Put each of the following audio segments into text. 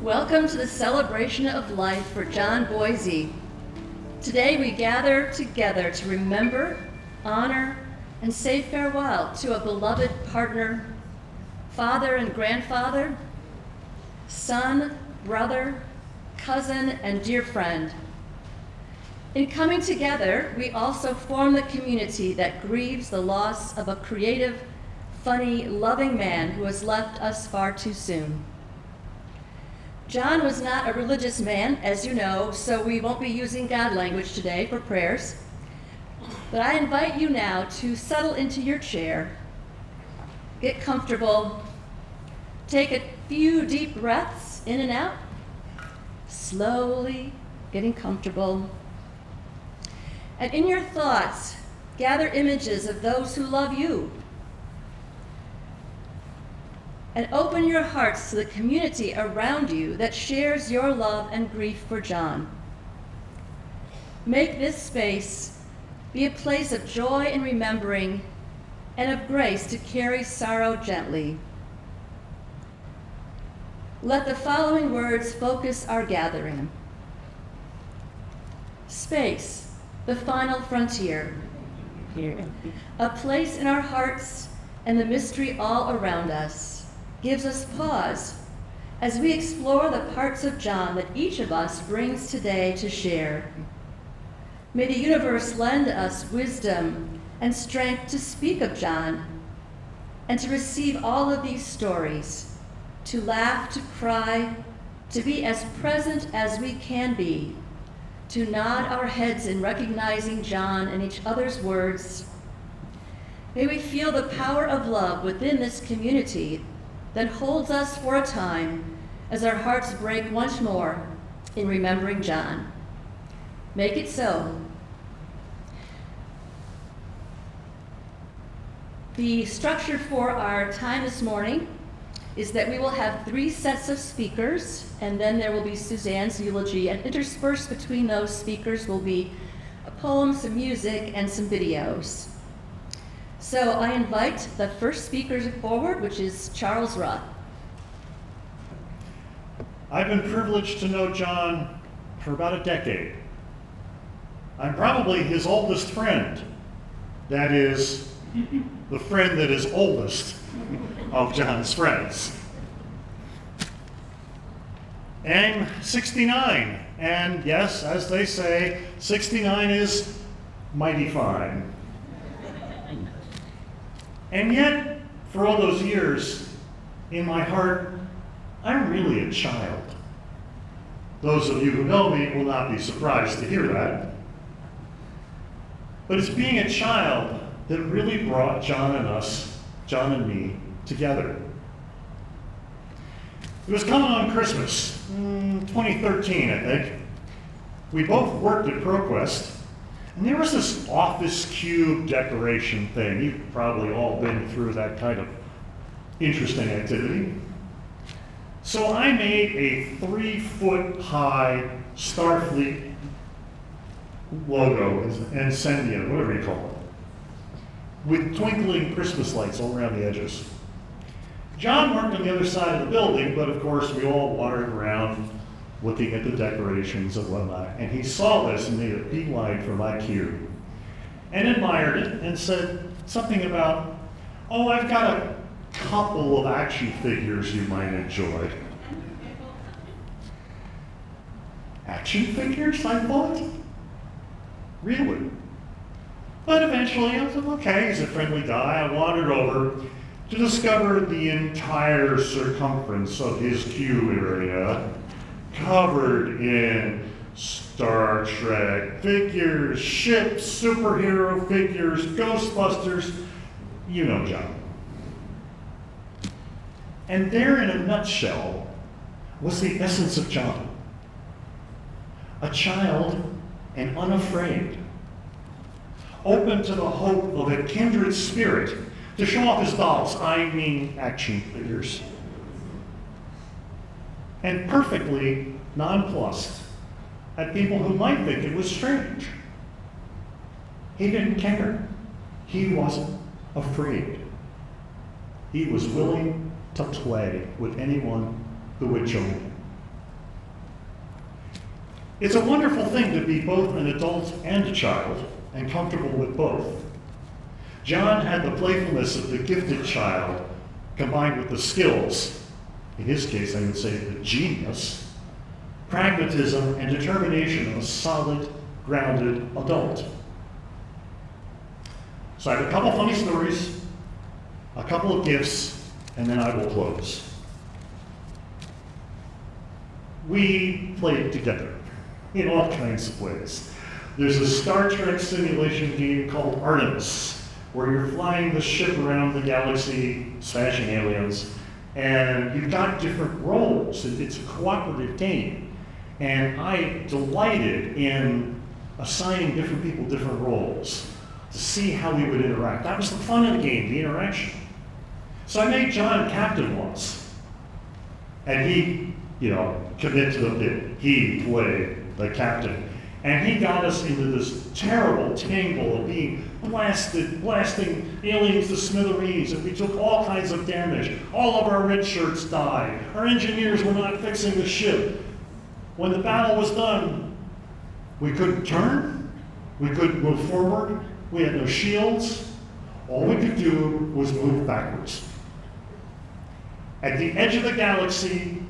Welcome to the celebration of life for John Boissy. Today we gather together to remember, honor, and say farewell to a beloved partner, father and grandfather, son, brother, cousin, and dear friend. In coming together, we also form the community that grieves the loss of a creative, funny, loving man who has left us far too soon. John was not a religious man, as you know, so we won't be using God language today for prayers. But I invite you now to settle into your chair, get comfortable, take a few deep breaths in and out, slowly getting comfortable. And in your thoughts, gather images of those who love you. And open your hearts to the community around you that shares your love and grief for John. Make this space be a place of joy in remembering and of grace to carry sorrow gently. Let the following words focus our gathering. Space, the final frontier. Here. A place in our hearts and the mystery all around us gives us pause as we explore the parts of John that each of us brings today to share. May the universe lend us wisdom and strength to speak of John and to receive all of these stories, to laugh, to cry, to be as present as we can be, to nod our heads in recognizing John and each other's words. May we feel the power of love within this community that holds us for a time as our hearts break once more in remembering John. Make it so. The structure for our time this morning is that we will have 3 sets of speakers, and then there will be Suzanne's eulogy, and interspersed between those speakers will be a poem, some music, and some videos. So I invite the first speaker forward, which is Charles Rudd. I've been privileged to know John for about a decade. I'm probably his oldest friend. That is, the friend that is oldest of John's friends. I'm 69, and yes, as they say, 69 is mighty fine. And yet, for all those years, in my heart, I'm really a child. Those of you who know me will not be surprised to hear that. But it's being a child that really brought John and me, together. It was coming on Christmas, 2013, I think. We both worked at ProQuest. And there was this office cube decoration thing. You've probably all been through that kind of interesting activity. So I made a 3-foot-high Starfleet logo, incendio, whatever you call it, with twinkling Christmas lights all around the edges. John worked on the other side of the building, but of course we all wandered around looking at the decorations and whatnot, and he saw this and made a beeline for my cube and admired it and said something about, oh, I've got a couple of action figures you might enjoy. Action figures, I thought? Really? But eventually I was like, okay, he's a friendly guy. I wandered over to discover the entire circumference of his cube area covered in Star Trek figures, ships, superhero figures, Ghostbusters, you know John. And there in a nutshell was the essence of John. A child and unafraid, open to the hope of a kindred spirit to show off his dolls, I mean action figures. And perfectly nonplussed at people who might think it was strange. He didn't care. He wasn't afraid. He was willing to play with anyone who would join him. It's a wonderful thing to be both an adult and a child, and comfortable with both. John had the playfulness of the gifted child combined with the skills, in his case I would say the genius, pragmatism, and determination of a solid, grounded adult. So I have a couple funny stories, a couple of gifts, and then I will close. We played together in all kinds of ways. There's a Star Trek simulation game called Artemis, where you're flying the ship around the galaxy, smashing aliens, and you've got different roles. It's a cooperative game. And I delighted in assigning different people different roles to see how we would interact. That was the fun of the game, the interaction. So I made John captain once, and he, committed to the bit. He played the captain. And he got us into this terrible tangle of being blasting aliens to smithereens, and we took all kinds of damage. All of our red shirts died. Our engineers were not fixing the ship. When the battle was done, we couldn't turn, we couldn't move forward, we had no shields. All we could do was move backwards. At the edge of the galaxy,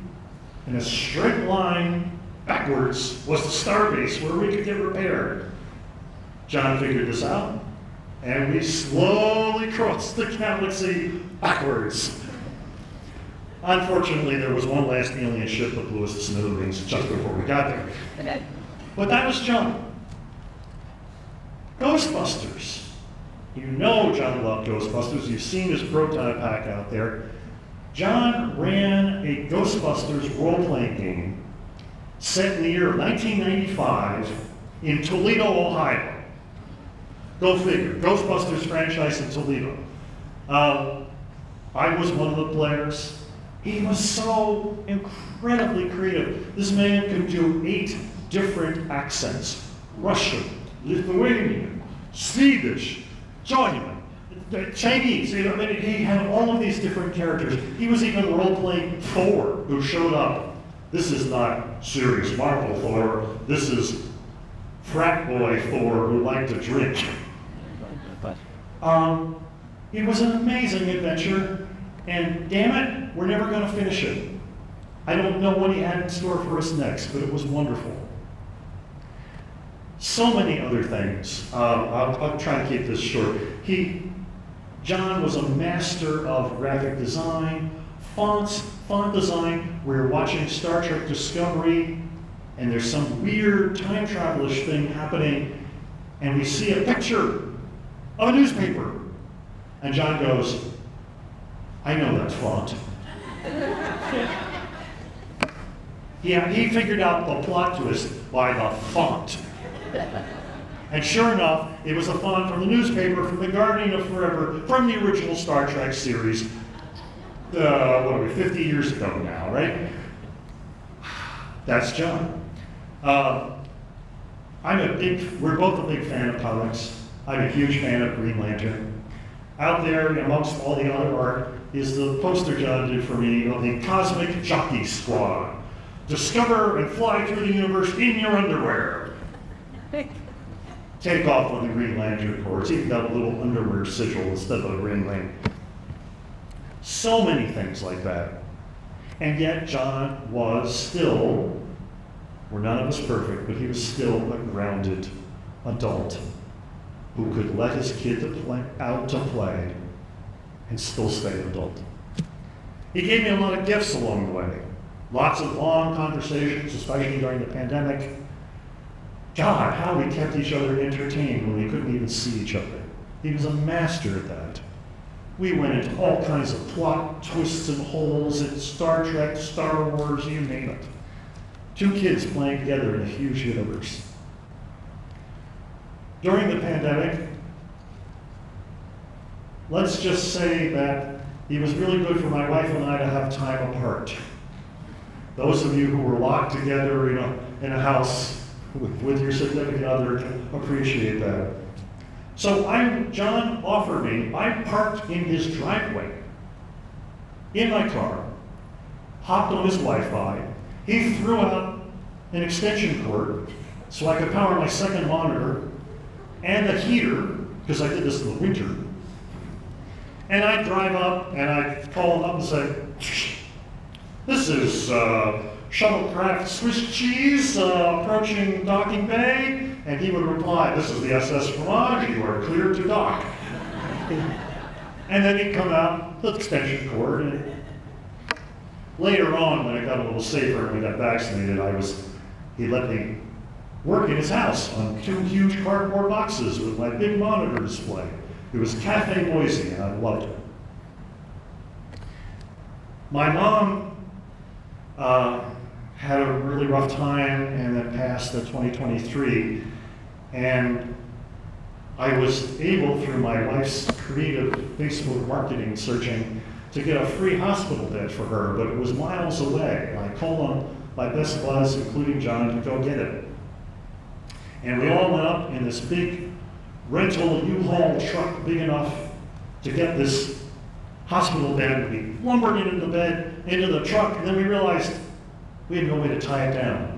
in a straight line backwards, was the starbase where we could get repaired. John figured this out, and we slowly crossed the galaxy backwards. Unfortunately, there was one last alien ship that blew us to smithereens just before we got there. But that was John. Ghostbusters. You know John loved Ghostbusters. You've seen his prototype pack out there. John ran a Ghostbusters role-playing game set in the year of 1995 in Toledo, Ohio. Go figure, Ghostbusters franchise in Toledo. I was one of the players. He was so incredibly creative. This man could do 8 different accents: Russian, Lithuanian, Swedish, German, Chinese. He had all of these different characters. He was even role-playing Thor, who showed up. This is not serious Marvel Thor. This is frat boy Thor who liked to drink. It was an amazing adventure, and damn it, we're never going to finish it. I don't know what he had in store for us next, but it was wonderful. So many other things. I'll try to keep this short. John was a master of graphic design, font design. We were watching Star Trek Discovery, and there's some weird time travel-ish thing happening, and we see a picture of a newspaper. And John goes, "I know that font." He figured out the plot twist by the font. And sure enough, it was a font from the newspaper, from The Guardian of Forever, from the original Star Trek series, 50 years ago now, right? That's John. We're both a big fan of comics. I'm a huge fan of Green Lantern. Out there, amongst all the other art, is the poster John did for me of the Cosmic Jockey Squad. Discover and fly through the universe in your underwear. Take off on the Green Lantern cords. Even got a little underwear sigil instead of a ring ring. So many things like that. And yet John was still, we're none of us perfect, but he was still a grounded adult who could let his kid out to play and still stay an adult. He gave me a lot of gifts along the way. Lots of long conversations, especially during the pandemic. God, how we kept each other entertained when we couldn't even see each other. He was a master at that. We went into all kinds of plot twists and holes in Star Trek, Star Wars, you name it. 2 kids playing together in a huge universe. During the pandemic, let's just say that it was really good for my wife and I to have time apart. Those of you who were locked together in a house with your significant other can appreciate that. So John offered me, I parked in his driveway, in my car, hopped on his Wi-Fi. He threw out an extension cord so I could power my second monitor and the heater, because I did this in the winter. And I'd drive up and I'd call him up and say, "This is Shuttlecraft Swiss cheese approaching docking bay." And he would reply, "This is the SS Fromage, you are clear to dock." And then he'd come out, the extension cord, and later on, when it got a little safer and we got vaccinated, he let me work in his house on 2 huge cardboard boxes with my big monitor display. It was Cafe Boissy, and I loved it. My mom had a really rough time and then passed in 2023, and I was able, through my wife's creative Facebook marketing searching, to get a free hospital bed for her, but it was miles away. I called on my best buds, including John, to go get it. And we all went up in this big rental U-Haul truck, big enough to get this hospital bed. We lumbered it into the bed, into the truck, and then we realized we had no way to tie it down.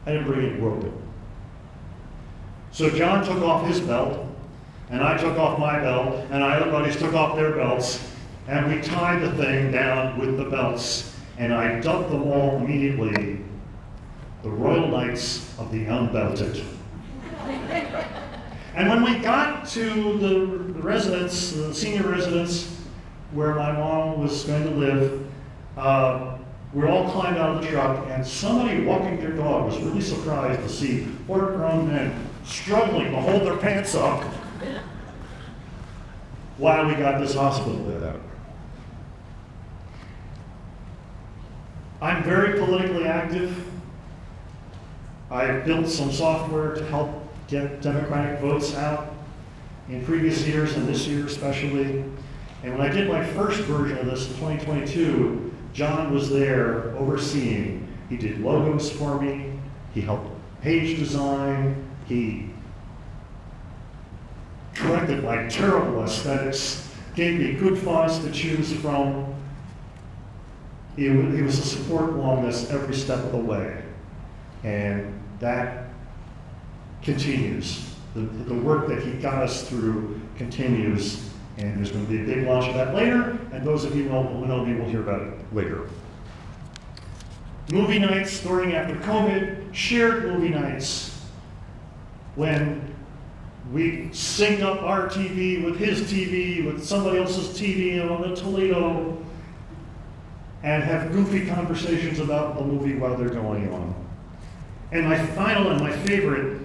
I didn't bring any rope. So John took off his belt, and I took off my belt, and our other buddies took off their belts, and we tied the thing down with the belts, and I dubbed them all immediately the Royal Knights of the Unbelted. And when we got to the residence, the senior residence where my mom was going to live, we all climbed out of the truck, and somebody walking their dog was really surprised to see 4 grown men struggling to hold their pants up while we got this hospital bed out. I'm very politically active. I've built some software to help get Democratic votes out in previous years and this year especially. And when I did my first version of this in 2022, John was there overseeing. He did logos for me, he helped page design, he corrected my terrible aesthetics, gave me good fonts to choose from. He was a support along this every step of the way. And that continues. The work that he got us through continues, and there's going to be a big launch of that later, and those of you who know me will hear about it later. Movie nights during after COVID, shared movie nights, when we synced up our TV with his TV, with somebody else's TV on the Toledo, and have goofy conversations about the movie while they're going on. And my final and my favorite,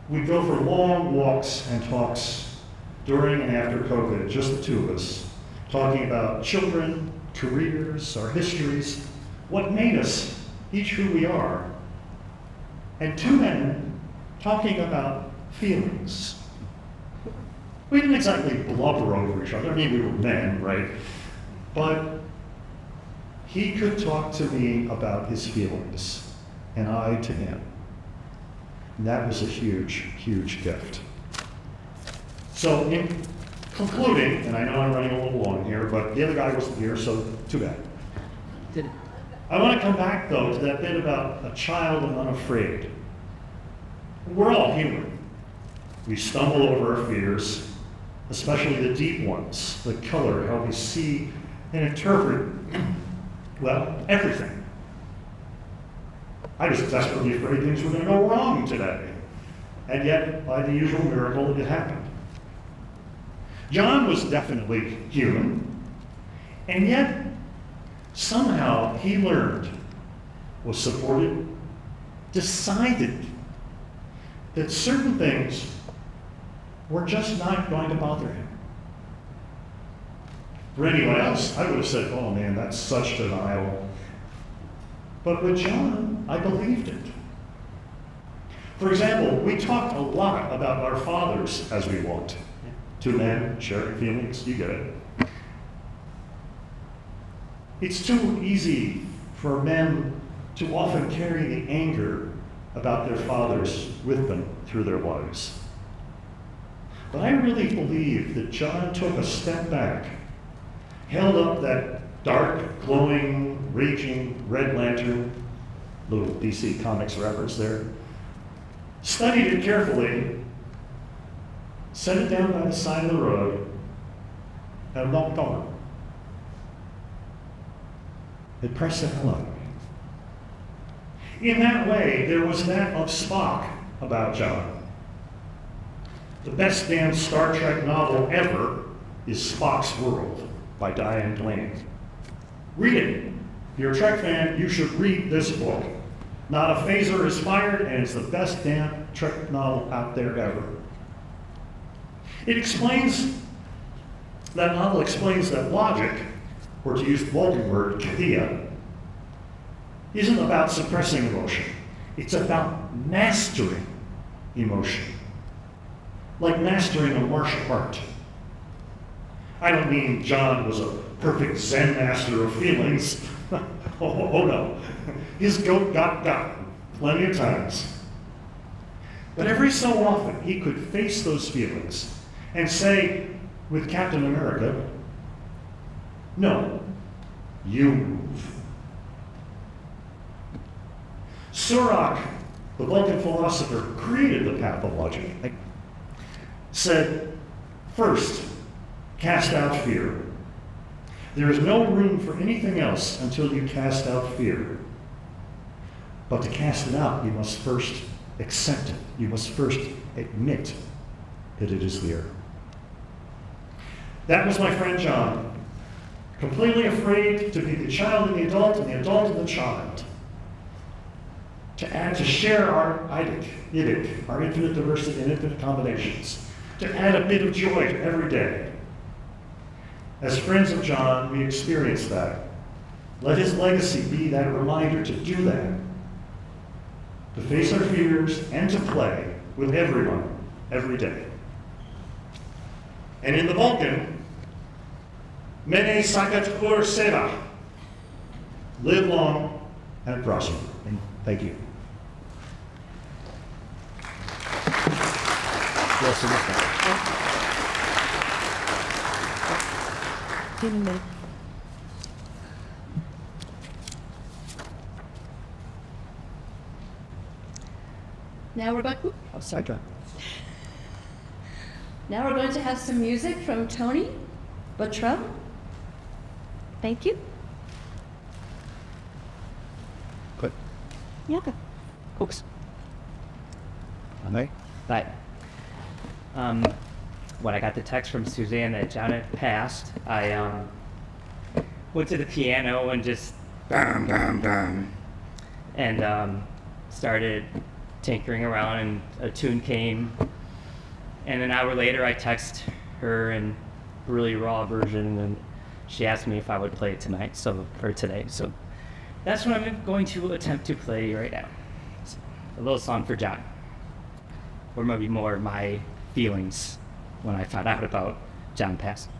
we go for long walks and talks during and after COVID, just the 2 of us, talking about children, careers, our histories, what made us each who we are. And 2 men talking about feelings. We didn't exactly blubber over each other. I mean, we were men, right? But he could talk to me about his feelings, and I to him. And that was a huge, huge gift. So in concluding, and I know I'm running a little long here, but the other guy wasn't here, so too bad. I want to come back, though, to that bit about a child and unafraid. We're all human. We stumble over our fears, especially the deep ones, the color, how we see and interpret, well, everything. I was desperately afraid things were going to go wrong today. And yet, by the usual miracle, it happened. John was definitely human, and yet, somehow he learned, was supported, decided that certain things were just not going to bother him. For anyone else, I would have said, "Oh man, that's such denial." But with John, I believed it. For example, we talked a lot about our fathers as we walked. 2 men sharing feelings, you get it. It's too easy for men to often carry the anger about their fathers with them through their lives. But I really believe that John took a step back, held up that dark, glowing, raging red lantern, Little DC Comics reference there. Studied it carefully, set it down by the side of the road, and walked on. It pressed the hell out of me. In that way, there was that of Spock about John. The best damn Star Trek novel ever is Spock's World by Diane Lane. Read it. If you're a Trek fan, you should read this book. Not a phaser is fired, and it's the best damn Trek novel out there ever. That novel explains that logic, or to use the Vulcan word, katia, isn't about suppressing emotion. It's about mastering emotion. Like mastering a martial art. I don't mean John was a perfect Zen master of feelings. oh no. His goat got gotten plenty of times. But every so often he could face those feelings and say, with Captain America, no, you move. Surak, the Vulcan philosopher, created the path of logic. Said, first, cast out fear. There is no room for anything else until you cast out fear. But to cast it out, you must first accept it. You must first admit that it is there. That was my friend John, completely afraid to be the child and the adult and the child. To share our idic, our infinite diversity and infinite combinations. To add a bit of joy to every day. As friends of John, we experience that. Let his legacy be that reminder to do that. To face our fears and to play with everyone, every day. And in the Vulcan, Mene Sakat Ur Seva. Live long and prosper. And thank you. Now we're going. Oh, sorry, go ahead. Now we're going to have some music from Tony Buttram. Thank you. Good. Yeah. Hooks. Right. When I got the text from Suzanne that John had passed, I went to the piano and just bam, bam, bam, and started tinkering around, and a tune came. And an hour later, I text her in a really raw version, and she asked me if I would play it tonight, or today. So that's what I'm going to attempt to play right now. It's a little song for John, or maybe more my feelings when I found out about John passing.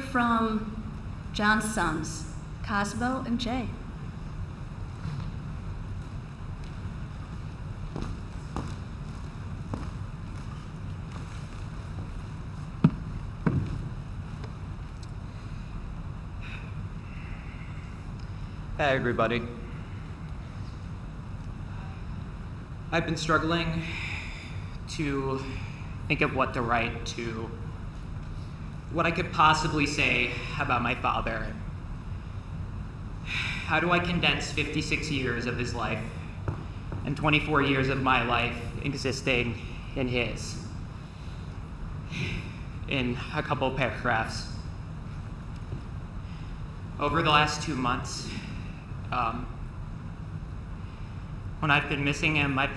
from John's sons, Cosmo and Jay. Hey everybody. I've been struggling to think of what to write to what I could possibly say about my father. How do I condense 56 years of his life and 24 years of my life existing in his in a couple of paragraphs? Over the last 2 months, when I've been missing him, I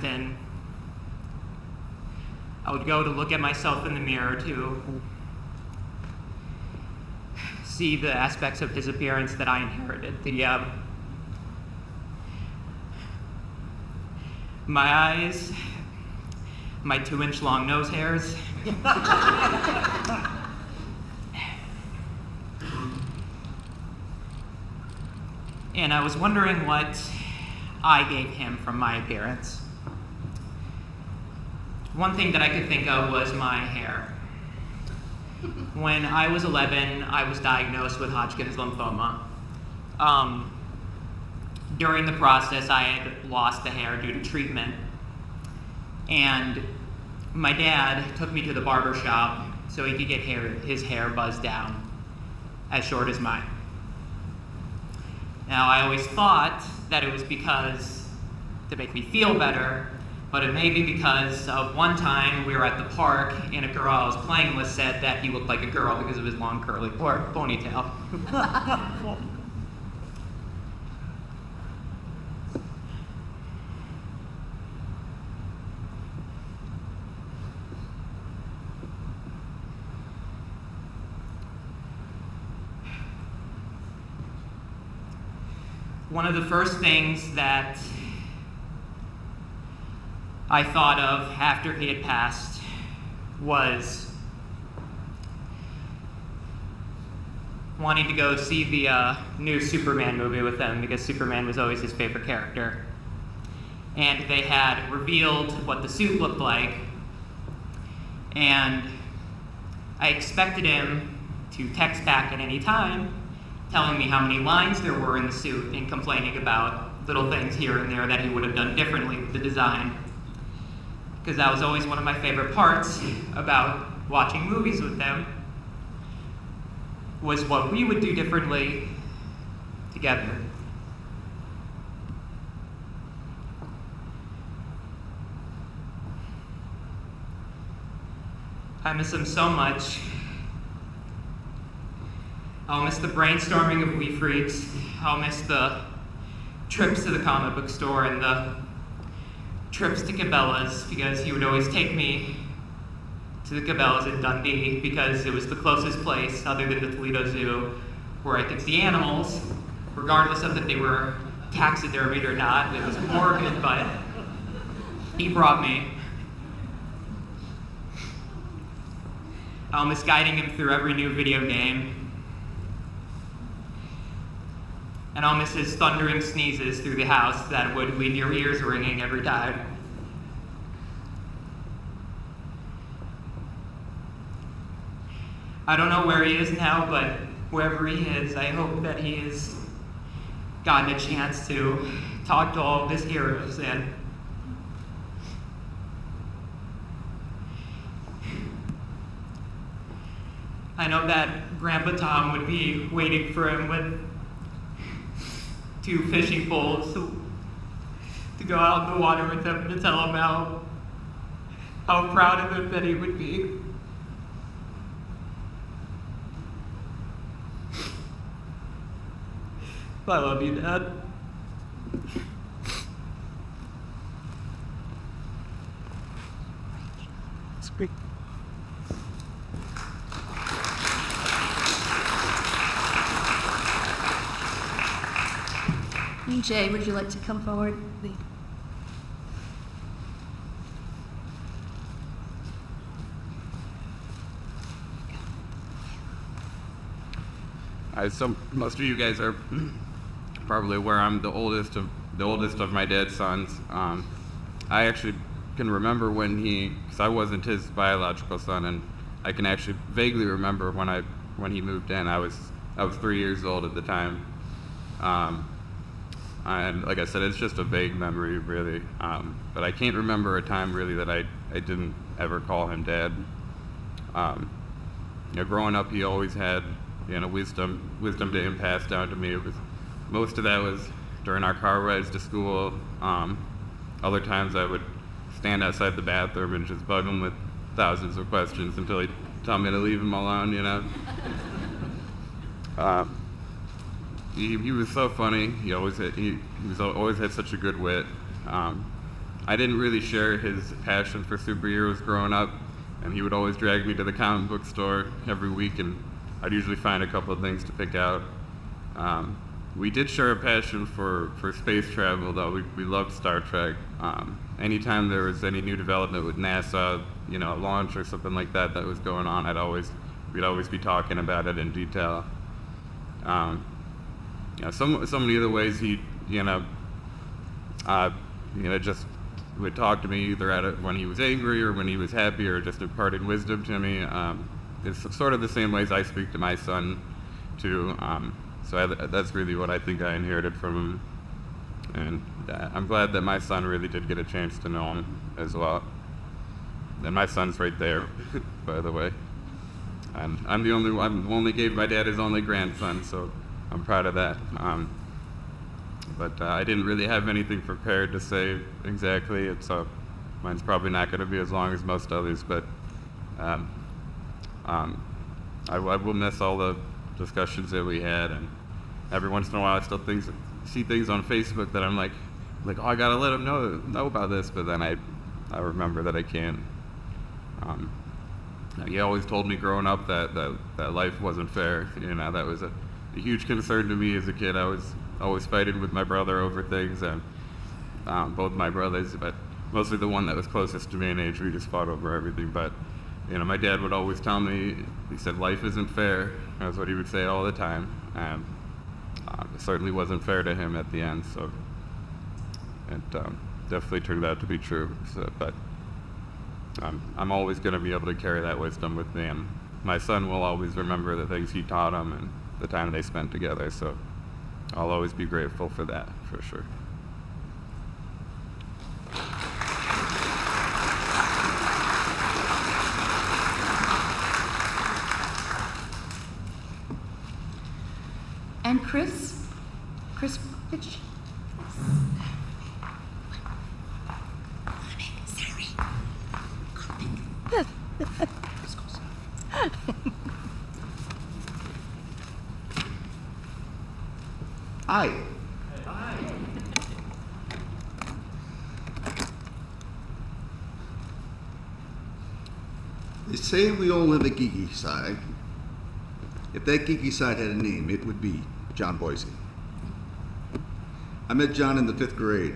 would go to look at myself in the mirror to see the aspects of his appearance that I inherited. My eyes, my 2-inch long nose hairs. And I was wondering what I gave him from my appearance. One thing that I could think of was my hair. When I was 11, I was diagnosed with Hodgkin's lymphoma. During the process, I had lost the hair due to treatment. And my dad took me to the barber shop so he could get his hair buzzed down as short as mine. Now, I always thought that it was because to make me feel better, but it may be because of one time we were at the park and a girl I was playing with said that he looked like a girl because of his long curly ponytail. One of the first things that I thought of after he had passed was wanting to go see the new Superman movie with him because Superman was always his favorite character. And they had revealed what the suit looked like, and I expected him to text back at any time telling me how many lines there were in the suit and complaining about little things here and there that he would have done differently with the design. Because that was always one of my favorite parts about watching movies with them, was what we would do differently together. I miss him so much. I'll miss the brainstorming of Wee Freaks. I'll miss the trips to the comic book store and the trips to Cabela's, because he would always take me to the Cabela's in Dundee because it was the closest place other than the Toledo Zoo where I could see animals, regardless of that they were taxidermied or not. It was morbid, but he brought me. I'll miss guiding him through every new video game. And I'll miss his thundering sneezes through the house that would leave your ears ringing every time. I don't know where he is now, but wherever he is, I hope that he has gotten a chance to talk to all of his heroes and I know that Grandpa Tom would be waiting for him with 2 fishing poles to go out in the water with him to tell him how proud of him that he would be. I love you, Dad. It's great. Jay, would you like to come forward? Most of you guys are probably aware I'm the oldest of my dad's sons. I actually can remember because I wasn't his biological son, and I can actually vaguely remember when he moved in. I was 3 years old at the time. And like I said, it's just a vague memory, really. But I can't remember a time really that I didn't ever call him Dad. Growing up, he always had wisdom to him passed down to me. Most of that was during our car rides to school. Other times I would stand outside the bathroom and just bug him with thousands of questions until he'd tell me to leave him alone. He was so funny. He always had such a good wit. I didn't really share his passion for superheroes growing up, and he would always drag me to the comic book store every week, and I'd usually find a couple of things to pick out. We did share a passion for space travel, though. We loved Star Trek. Anytime there was any new development with NASA, a launch or something like that was going on, we'd always be talking about it in detail. Some of the other ways he, just would talk to me either when he was angry or when he was happy, or just imparted wisdom to me. It's sort of the same ways I speak to my son, too. So that's really what I think I inherited from him. And I'm glad that my son really did get a chance to know him as well. And my son's right there, by the way. And I only gave my dad his only grandson, so I'm proud of that. But I didn't really have anything prepared to say exactly. Mine's probably not going to be as long as most others, but I will miss all the discussions that we had, and every once in a while I still see things on Facebook that I'm like, oh, I gotta let him know about this, but then I remember that I can't. He always told me growing up that life wasn't fair. That was a huge concern to me as a kid. I was always fighting with my brother over things, and both my brothers, but mostly the one that was closest to me in age. We just fought over everything. But my dad would always tell me, he said, life isn't fair. That's what he would say all the time. And it certainly wasn't fair to him at the end. So it definitely turned out to be true. But I'm always going to be able to carry that wisdom with me. And my son will always remember the things he taught him and the time they spent together. So I'll always be grateful for that, for sure. And Chris Rich. Sorry. Hi. They say we all live a geeky side. If that geeky side had a name, it would be John Boissy. I met John in the 5th grade.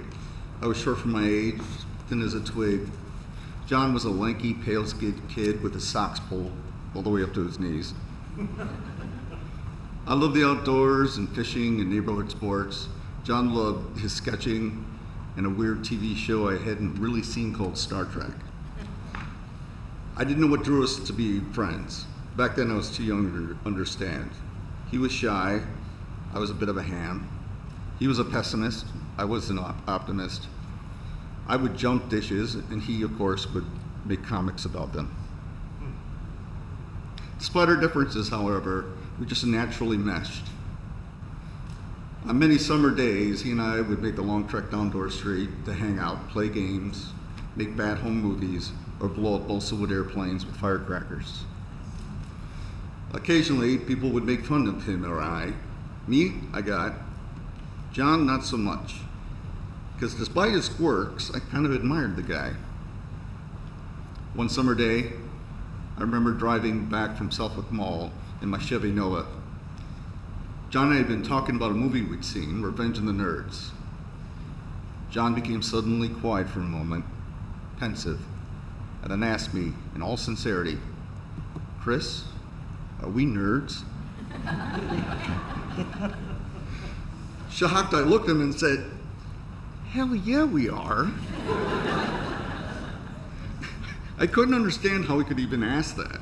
I was short for my age, thin as a twig. John was a lanky, pale-skinned kid with his socks pulled all the way up to his knees. I loved the outdoors and fishing and neighborhood sports. John loved his sketching and a weird TV show I hadn't really seen called Star Trek. I didn't know what drew us to be friends. Back then I was too young to understand. He was shy, I was a bit of a ham. He was a pessimist, I was an optimist. I would junk dishes, and he, of course, would make comics about them. Despite our differences, however, we just naturally meshed. On many summer days, he and I would make the long trek down Door Street to hang out, play games, make bad home movies, or blow up balsa wood airplanes with firecrackers. Occasionally, people would make fun of him or I. Me, I got. John, not so much. Because despite his quirks, I kind of admired the guy. One summer day, I remember driving back from Southwick Mall in my Chevy Nova. John and I had been talking about a movie we'd seen, Revenge of the Nerds. John became suddenly quiet for a moment, pensive, and then asked me, in all sincerity, "Chris, are we nerds?" Shocked, I looked at him and said, "Hell yeah, we are." I couldn't understand how he could even ask that.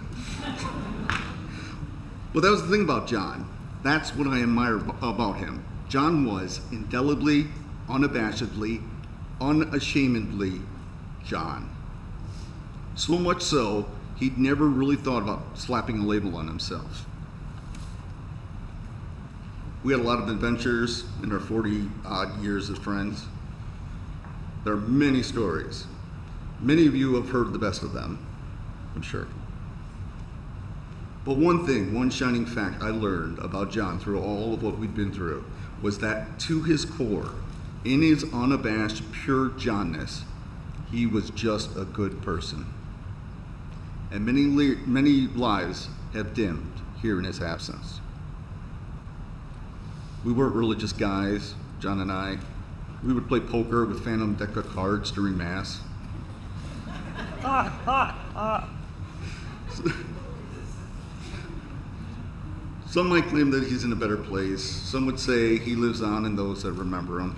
Well, that was the thing about John. That's what I admire about him. John was indelibly, unabashedly, unashamedly John. So much so, he'd never really thought about slapping a label on himself. We had a lot of adventures in our 40-odd years as friends. There are many stories. Many of you have heard the best of them, I'm sure. But one thing, one shining fact I learned about John through all of what we'd been through was that to his core, in his unabashed, pure Johnness, he was just a good person. And many lives have dimmed here in his absence. We weren't religious guys, John and I. We would play poker with phantom deck of cards during Mass. Some might claim that he's in a better place. Some would say he lives on in those that remember him.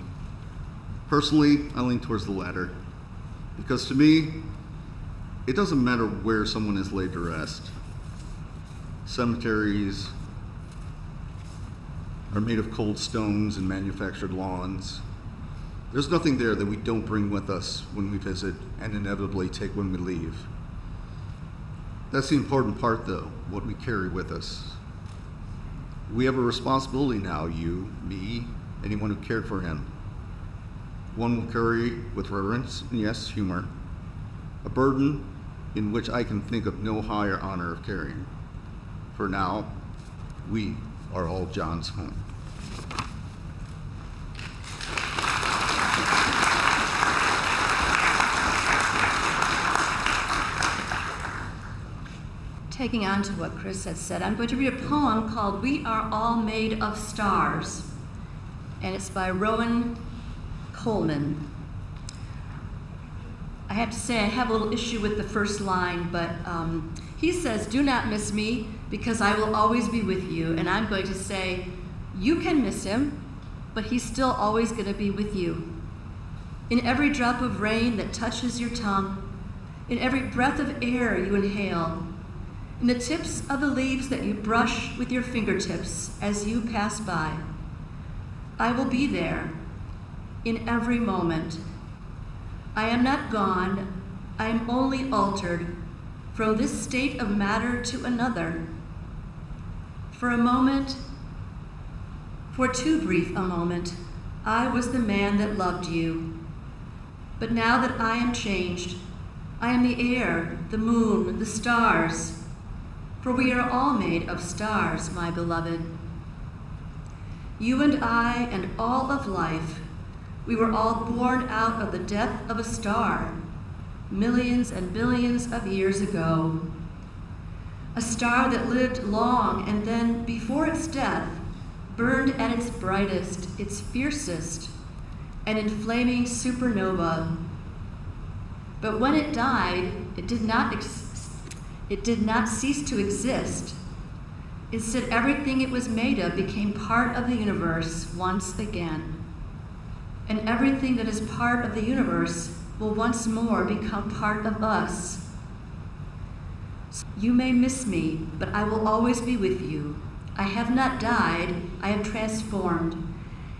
Personally, I lean towards the latter. Because to me, it doesn't matter where someone is laid to rest. Cemeteries are made of cold stones and manufactured lawns. There's nothing there that we don't bring with us when we visit and inevitably take when we leave. That's the important part, though, what we carry with us. We have a responsibility now, you, me, anyone who cared for him. One will carry with reverence and, yes, humor, a burden in which I can think of no higher honor of carrying. For now, we are all John's home. Taking on to what Chris had said, I'm going to read a poem called "We Are All Made of Stars," and it's by Rowan Coleman. I have to say I have a little issue with the first line, but he says, "Do not miss me, because I will always be with you." And I'm going to say, you can miss him, but he's still always going to be with you. In every drop of rain that touches your tongue, in every breath of air you inhale, in the tips of the leaves that you brush with your fingertips as you pass by, I will be there in every moment. I am not gone, I am only altered from this state of matter to another. For a moment, for too brief a moment, I was the man that loved you. But now that I am changed, I am the air, the moon, the stars, for we are all made of stars, my beloved. You and I and all of life, we were all born out of the death of a star, millions and billions of years ago. A star that lived long and then, before its death, burned at its brightest, its fiercest, an inflaming supernova. But when it died, it did not cease to exist. Instead, everything it was made of became part of the universe once again. And everything that is part of the universe will once more become part of us. You may miss me, but I will always be with you. I have not died, I am transformed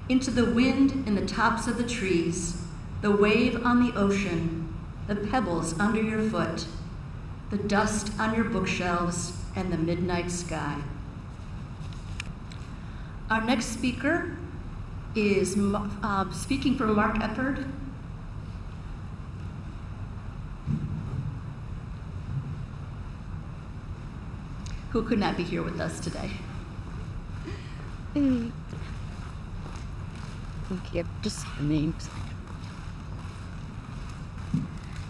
into the wind in the tops of the trees, the wave on the ocean, the pebbles under your foot, the dust on your bookshelves, and the midnight sky. Our next speaker is speaking for Mark Eppard. Who could not be here with us today. Thank you. Just the names.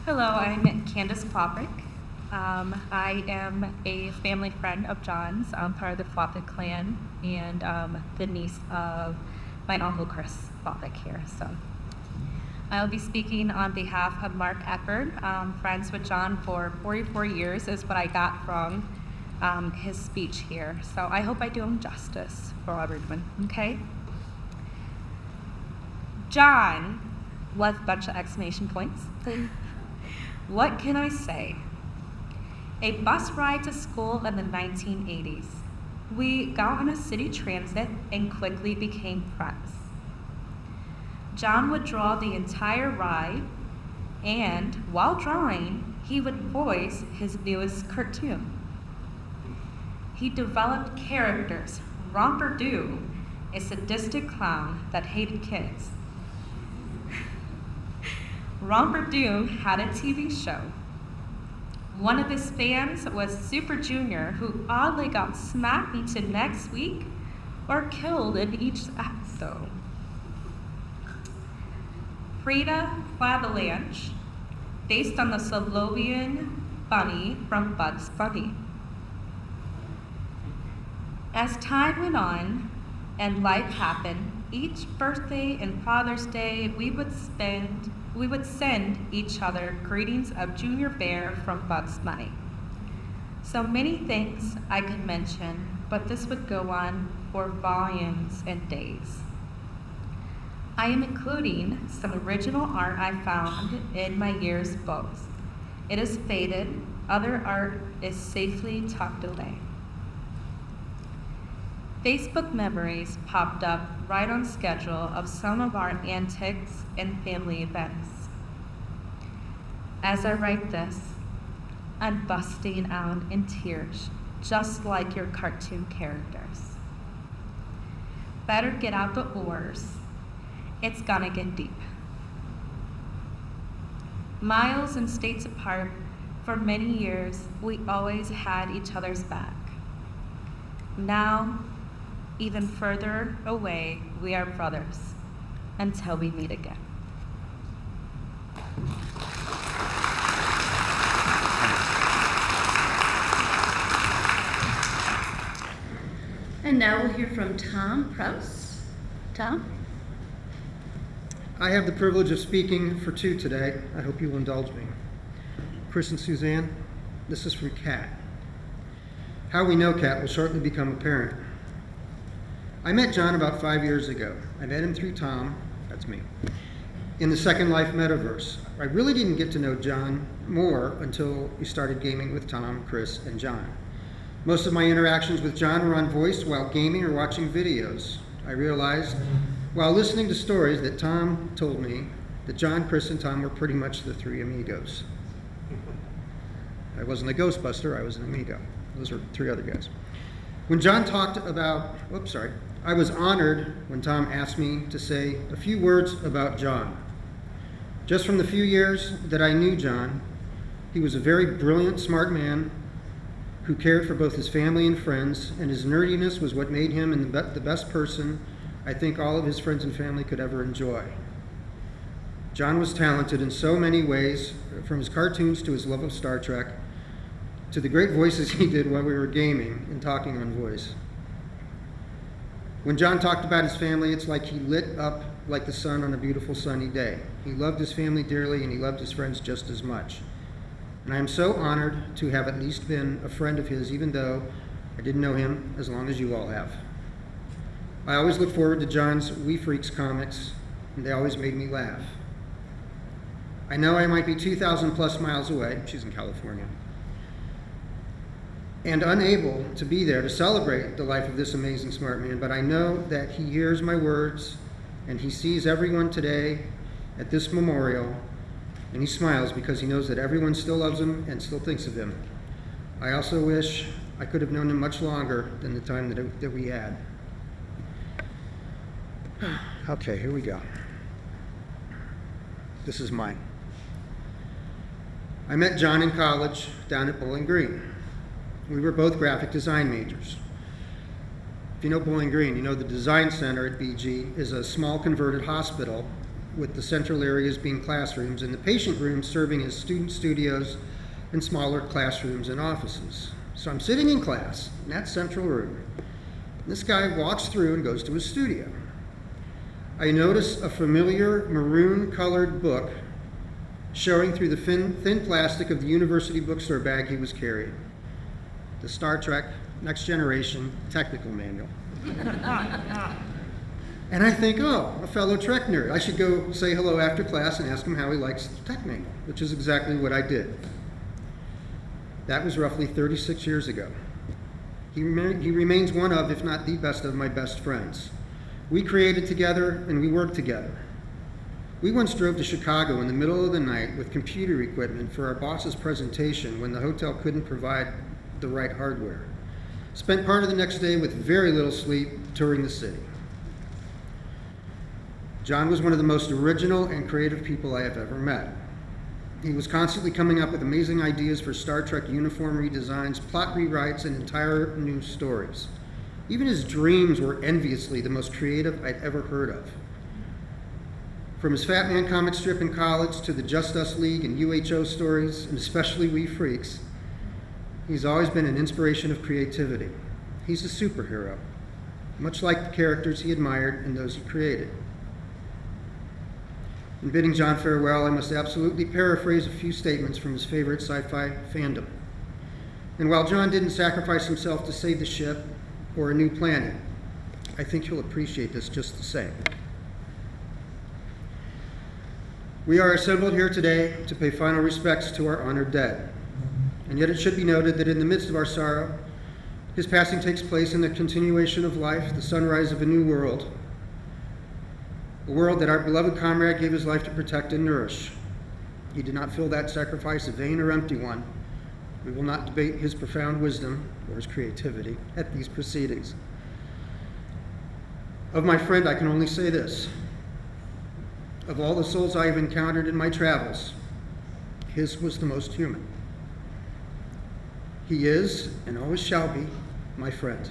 Hello, I'm Candace Ploppick. I am a family friend of John's. I'm part of the Ploppick clan and the niece of my uncle Chris Ploppick here. So I'll be speaking on behalf of Mark Eppard. Friends with John for 44 years is what I got from his speech here, so I hope I do him justice for everyone, okay? John, with a bunch of exclamation points. What can I say? A bus ride to school in the 1980s. We got on a city transit and quickly became friends. John would draw the entire ride, and while drawing, he would voice his newest cartoon. He developed characters, Romper Doo, a sadistic clown that hated kids. Romper Doo had a TV show. One of his fans was Super Junior, who oddly got smacked into next week or killed in each episode. Frida Flavalanche, based on the Slovenian bunny from Bugs Bunny. As time went on and life happened, each birthday and Father's Day we would send each other greetings of Junior Bear from Bugs Bunny. So many things I could mention, but this would go on for volumes and days. I am including some original art I found in my year's books. It is faded, other art is safely tucked away. Facebook memories popped up right on schedule of some of our antics and family events. As I write this, I'm busting out in tears, just like your cartoon characters. Better get out the oars. It's gonna get deep. Miles and states apart, for many years, we always had each other's back. Now, even further away, we are brothers until we meet again. And now we'll hear from Tom Prouse. Tom? I have the privilege of speaking for two today. I hope you will indulge me. Chris and Suzanne, this is from Kat. How we know Kat will shortly become apparent. I met John about 5 years ago. I met him through Tom, that's me, in the Second Life metaverse. I really didn't get to know John more until we started gaming with Tom, Chris, and John. Most of my interactions with John were on voice while gaming or watching videos. I realized while listening to stories that Tom told me that John, Chris, and Tom were pretty much the three amigos. I wasn't a Ghostbuster, I was an amigo. Those are three other guys. When John talked about, I was honored when Tom asked me to say a few words about John. Just from the few years that I knew John, he was a very brilliant, smart man who cared for both his family and friends, and his nerdiness was what made him the best person I think all of his friends and family could ever enjoy. John was talented in so many ways, from his cartoons to his love of Star Trek, to the great voices he did while we were gaming and talking on voice. When John talked about his family, it's like he lit up like the sun on a beautiful sunny day. He loved his family dearly, and he loved his friends just as much. And I am so honored to have at least been a friend of his, even though I didn't know him as long as you all have. I always look forward to John's We Freaks comics, and they always made me laugh. I know I might be 2,000 plus miles away, she's in California, and unable to be there to celebrate the life of this amazing smart man, but I know that he hears my words and he sees everyone today at this memorial, and he smiles because he knows that everyone still loves him and still thinks of him. I also wish I could have known him much longer than the time that we had. Okay, here we go. This is mine. I met John in college down at Bowling Green. We were both graphic design majors. If you know Bowling Green, you know the design center at BG is a small converted hospital with the central areas being classrooms and the patient rooms serving as student studios and smaller classrooms and offices. So I'm sitting in class in that central room. This guy walks through and goes to his studio. I notice a familiar maroon-colored book showing through the thin plastic of the university bookstore bag he was carrying. the Star Trek Next Generation Technical Manual. And I think, oh, a fellow Trek nerd. I should go say hello after class and ask him how he likes the tech manual, which is exactly what I did. That was roughly 36 years ago. He remains one of, if not the best of, my best friends. We created together and we worked together. We once drove to Chicago in the middle of the night with computer equipment for our boss's presentation when the hotel couldn't provide the right hardware. Spent part of the next day with very little sleep touring the city. John was one of the most original and creative people I have ever met. He was constantly coming up with amazing ideas for Star Trek uniform redesigns, plot rewrites, and entire new stories. Even his dreams were enviously the most creative I'd ever heard of. From his Fat Man comic strip in college to the Just Us League and UHO stories, and especially We Freaks, he's always been an inspiration of creativity. He's a superhero, much like the characters he admired and those he created. In bidding John farewell, I must absolutely paraphrase a few statements from his favorite sci-fi fandom. And while John didn't sacrifice himself to save the ship or a new planet, I think he'll appreciate this just the same. We are assembled here today to pay final respects to our honored dead. And yet it should be noted that in the midst of our sorrow, his passing takes place in the continuation of life, the sunrise of a new world, a world that our beloved comrade gave his life to protect and nourish. He did not feel that sacrifice a vain or empty one. We will not debate his profound wisdom or his creativity at these proceedings. Of my friend, I can only say this. Of all the souls I have encountered in my travels, his was the most human. He is, and always shall be, my friend.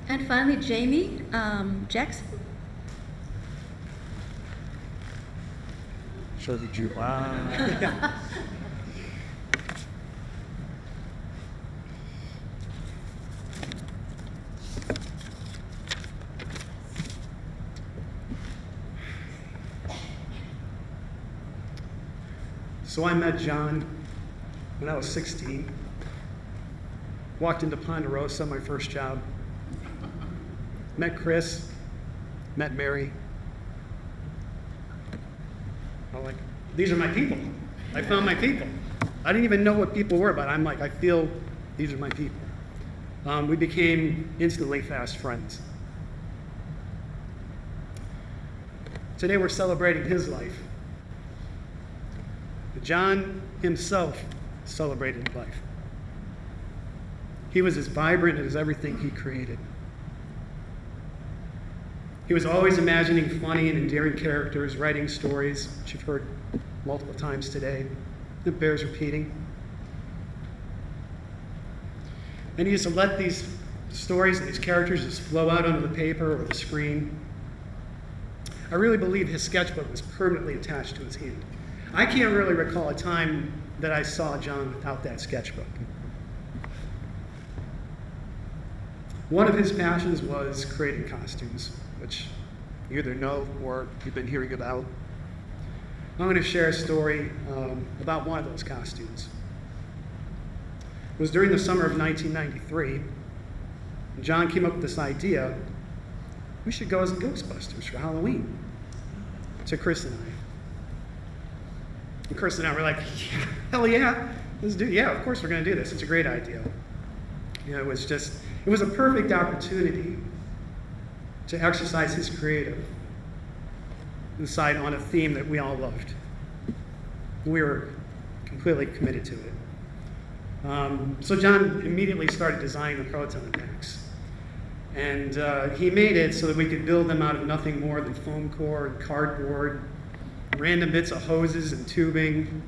And finally, Jamie Jackson. Show the Jew. Wow. So I met John when I was 16. Walked into Ponderosa, my first job. Met Chris, met Mary. I'm like, these are my people. I found my people. I didn't even know what people were, but I'm like, I feel these are my people. We became instantly fast friends. Today we're celebrating his life. John himself celebrated life. He was as vibrant as everything he created. He was always imagining funny and endearing characters, writing stories, which you've heard multiple times today. It bears repeating. And he used to let these stories and these characters just flow out onto the paper or the screen. I really believe his sketchbook was permanently attached to his hand. I can't really recall a time that I saw John without that sketchbook. One of his passions was creating costumes, which you either know or you've been hearing about. I'm going to share a story about one of those costumes. It was during the summer of 1993. John came up with this idea, we should go as Ghostbusters for Halloween, to Chris and I. And Chris and I were like, yeah, hell yeah, let's do it. Yeah, of course we're going to do this. It's a great idea. You know, it was a perfect opportunity to exercise his creative insight on a theme that we all loved. We were completely committed to it. So John immediately started designing the proton packs. And he made it so that we could build them out of nothing more than foam core and cardboard, random bits of hoses and tubing.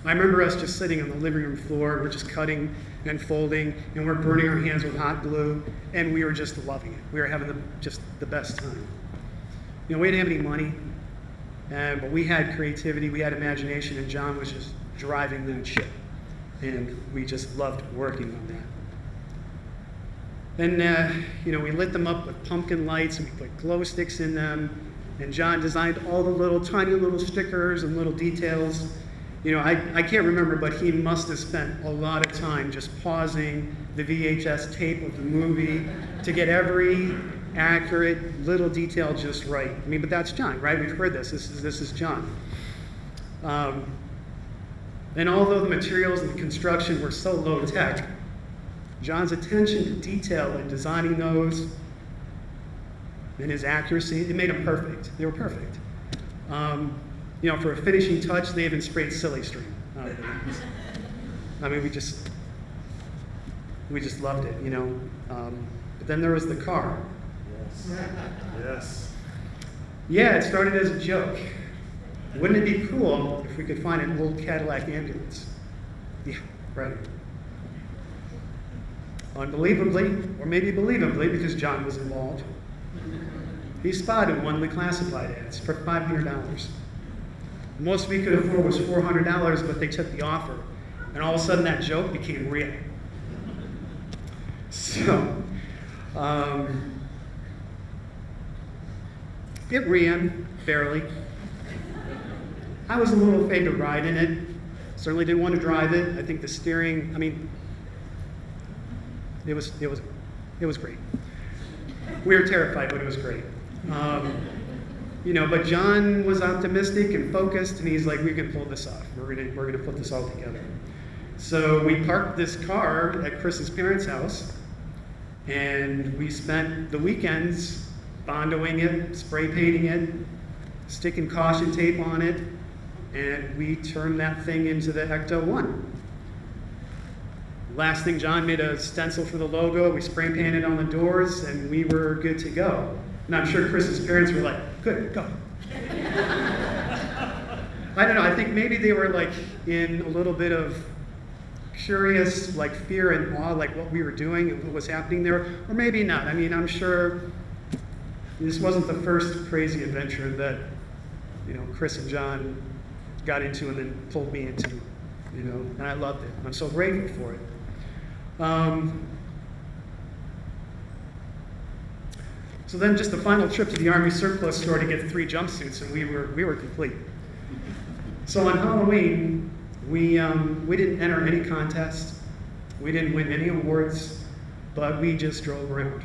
I remember us just sitting on the living room floor, we're just cutting and folding, and we're burning our hands with hot glue, and we were just loving it. We were having just the best time. You know, we didn't have any money, but we had creativity, we had imagination, and John was just driving that ship. And we just loved working on that. Then, we lit them up with pumpkin lights and we put glow sticks in them. And John designed all the tiny little stickers and little details. I can't remember, but he must have spent a lot of time just pausing the VHS tape of the movie to get every accurate little detail just right. But that's John, right? We've heard this. This is John. And although the materials and the construction were so low tech, John's attention to detail in designing those and his accuracy, it made them perfect. They were perfect. For a finishing touch, they even sprayed silly string. We just loved it, But then there was the car. Yes. Yeah, it started as a joke. Wouldn't it be cool if we could find an old Cadillac ambulance? Yeah, right. Unbelievably, or maybe believably, because John was involved, he spotted one of the classified ads for $500. The most we could afford was $400, but they took the offer. And all of a sudden that joke became real. So, it ran, barely. I was a little afraid to ride in it. Certainly didn't want to drive it. I think the steering, it was great. We were terrified, but it was great. But John was optimistic and focused, and he's like, we can pull this off. We're gonna put this all together. So we parked this car at Chris's parents' house, and we spent the weekends bondoing it, spray painting it, sticking caution tape on it, and we turned that thing into the Ecto 1. Last thing, John made a stencil for the logo. We spray painted on the doors, and we were good to go. And I'm sure Chris's parents were like, good, go. I don't know, I think maybe they were like in a little bit of curious, like fear and awe, like what we were doing and what was happening there, or maybe not. I'm sure this wasn't the first crazy adventure that, Chris and John got into and then pulled me into, and I loved it. I'm so grateful for it. So then just the final trip to the Army surplus store to get 3 jumpsuits, and we were complete. So on Halloween, we didn't enter any contest, we didn't win any awards, but we just drove around.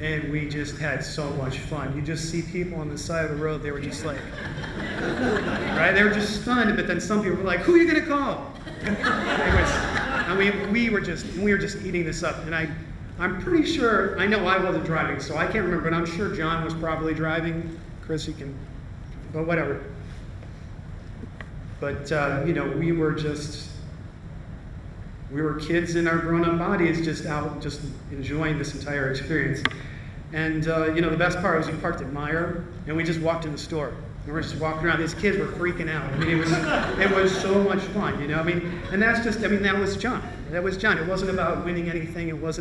And we just had so much fun. You just see people on the side of the road, they were just like, right? They were just stunned, but then some people were like, who are you gonna call? We were just eating this up, and I'm pretty sure, I know I wasn't driving, so I can't remember, but I'm sure John was probably driving. Chris, you can, but whatever. But, we were kids in our grown-up bodies just out, just enjoying this entire experience. And, the best part was we parked at Meijer, and we just walked in the store. And we're just walking around. These kids were freaking out. It was so much fun, And that's just, that was John. That was John. It wasn't about winning anything. It was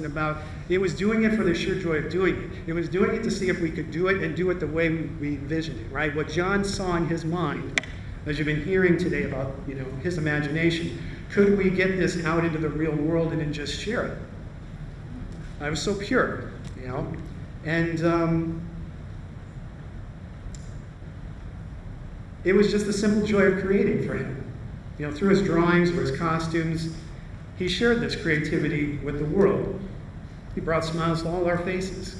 doing it for the sheer joy of doing it. It was doing it to see if we could do it and do it the way we envisioned it, right? What John saw in his mind, as you've been hearing today about, his imagination, could we get this out into the real world and then just share it? I was so pure, And it was just the simple joy of creating for him. Through his drawings or his costumes, he shared this creativity with the world. He brought smiles to all our faces.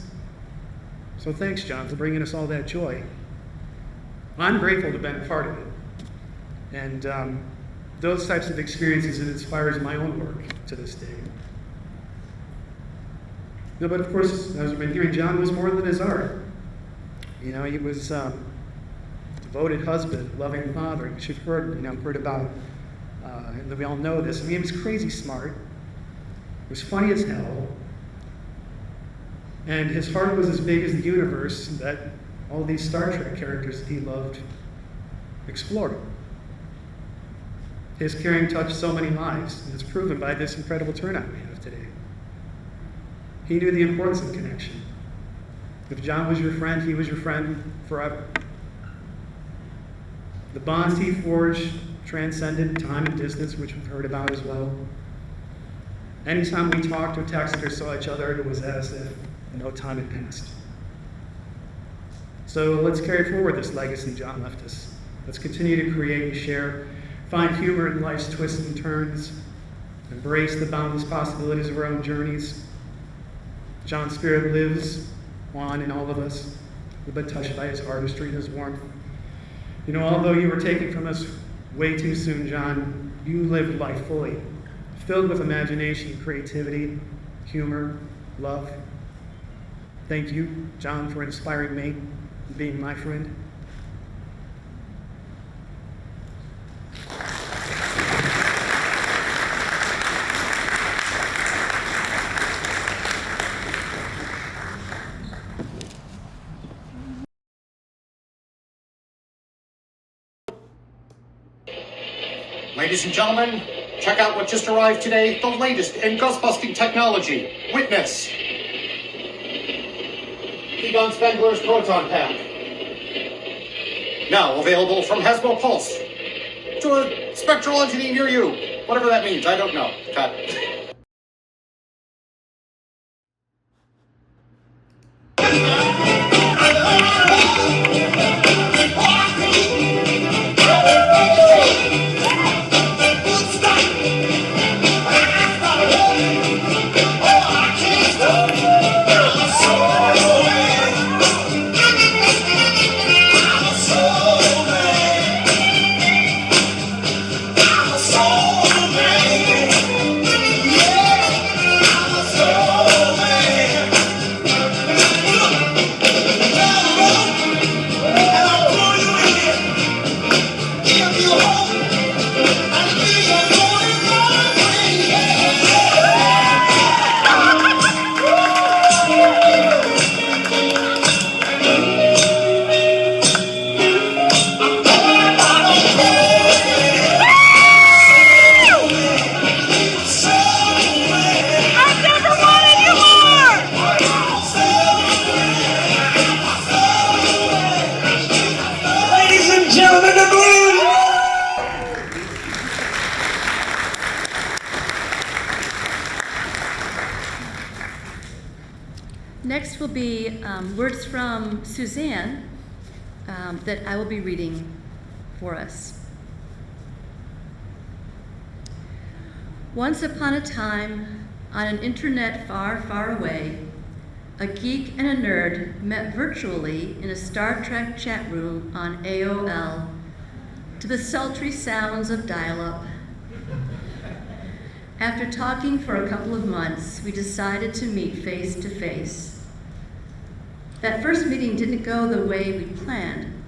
So thanks, John, for bringing us all that joy. I'm grateful to have been a part of it. And those types of experiences, it inspires my own work to this day. No, but of course, as we've been hearing, John was more than his art. He was devoted husband, loving father, which you've heard about, and we all know this. He was crazy smart. He was funny as hell. And his heart was as big as the universe that all these Star Trek characters that he loved explored. His caring touched so many lives, and it's proven by this incredible turnout we have today. He knew the importance of connection. If John was your friend, he was your friend forever. The bonds he forged transcended time and distance, which we've heard about as well. Anytime we talked or texted or saw each other, it was as if no time had passed. So let's carry forward this legacy John left us. Let's continue to create and share, find humor in life's twists and turns, embrace the boundless possibilities of our own journeys. John's spirit lives on in all of us. We've been touched by his artistry and his warmth. You know, although you were taken from us way too soon, John, you lived life fully, filled with imagination, creativity, humor, love. Thank you, John, for inspiring me and being my friend. Ladies and gentlemen, check out what just arrived today, the latest in ghost-busting technology. Witness. Egon Spengler's proton pack. Now available from Hasbro Pulse. To a spectral entity near you. Whatever that means, I don't know. Cut. Next will be words from Suzanne that I will be reading for us. Once upon a time, on an internet far, far away, a geek and a nerd met virtually in a Star Trek chat room on AOL to the sultry sounds of dial-up. After talking for a couple of months, we decided to meet face to face. That first meeting didn't go the way we planned.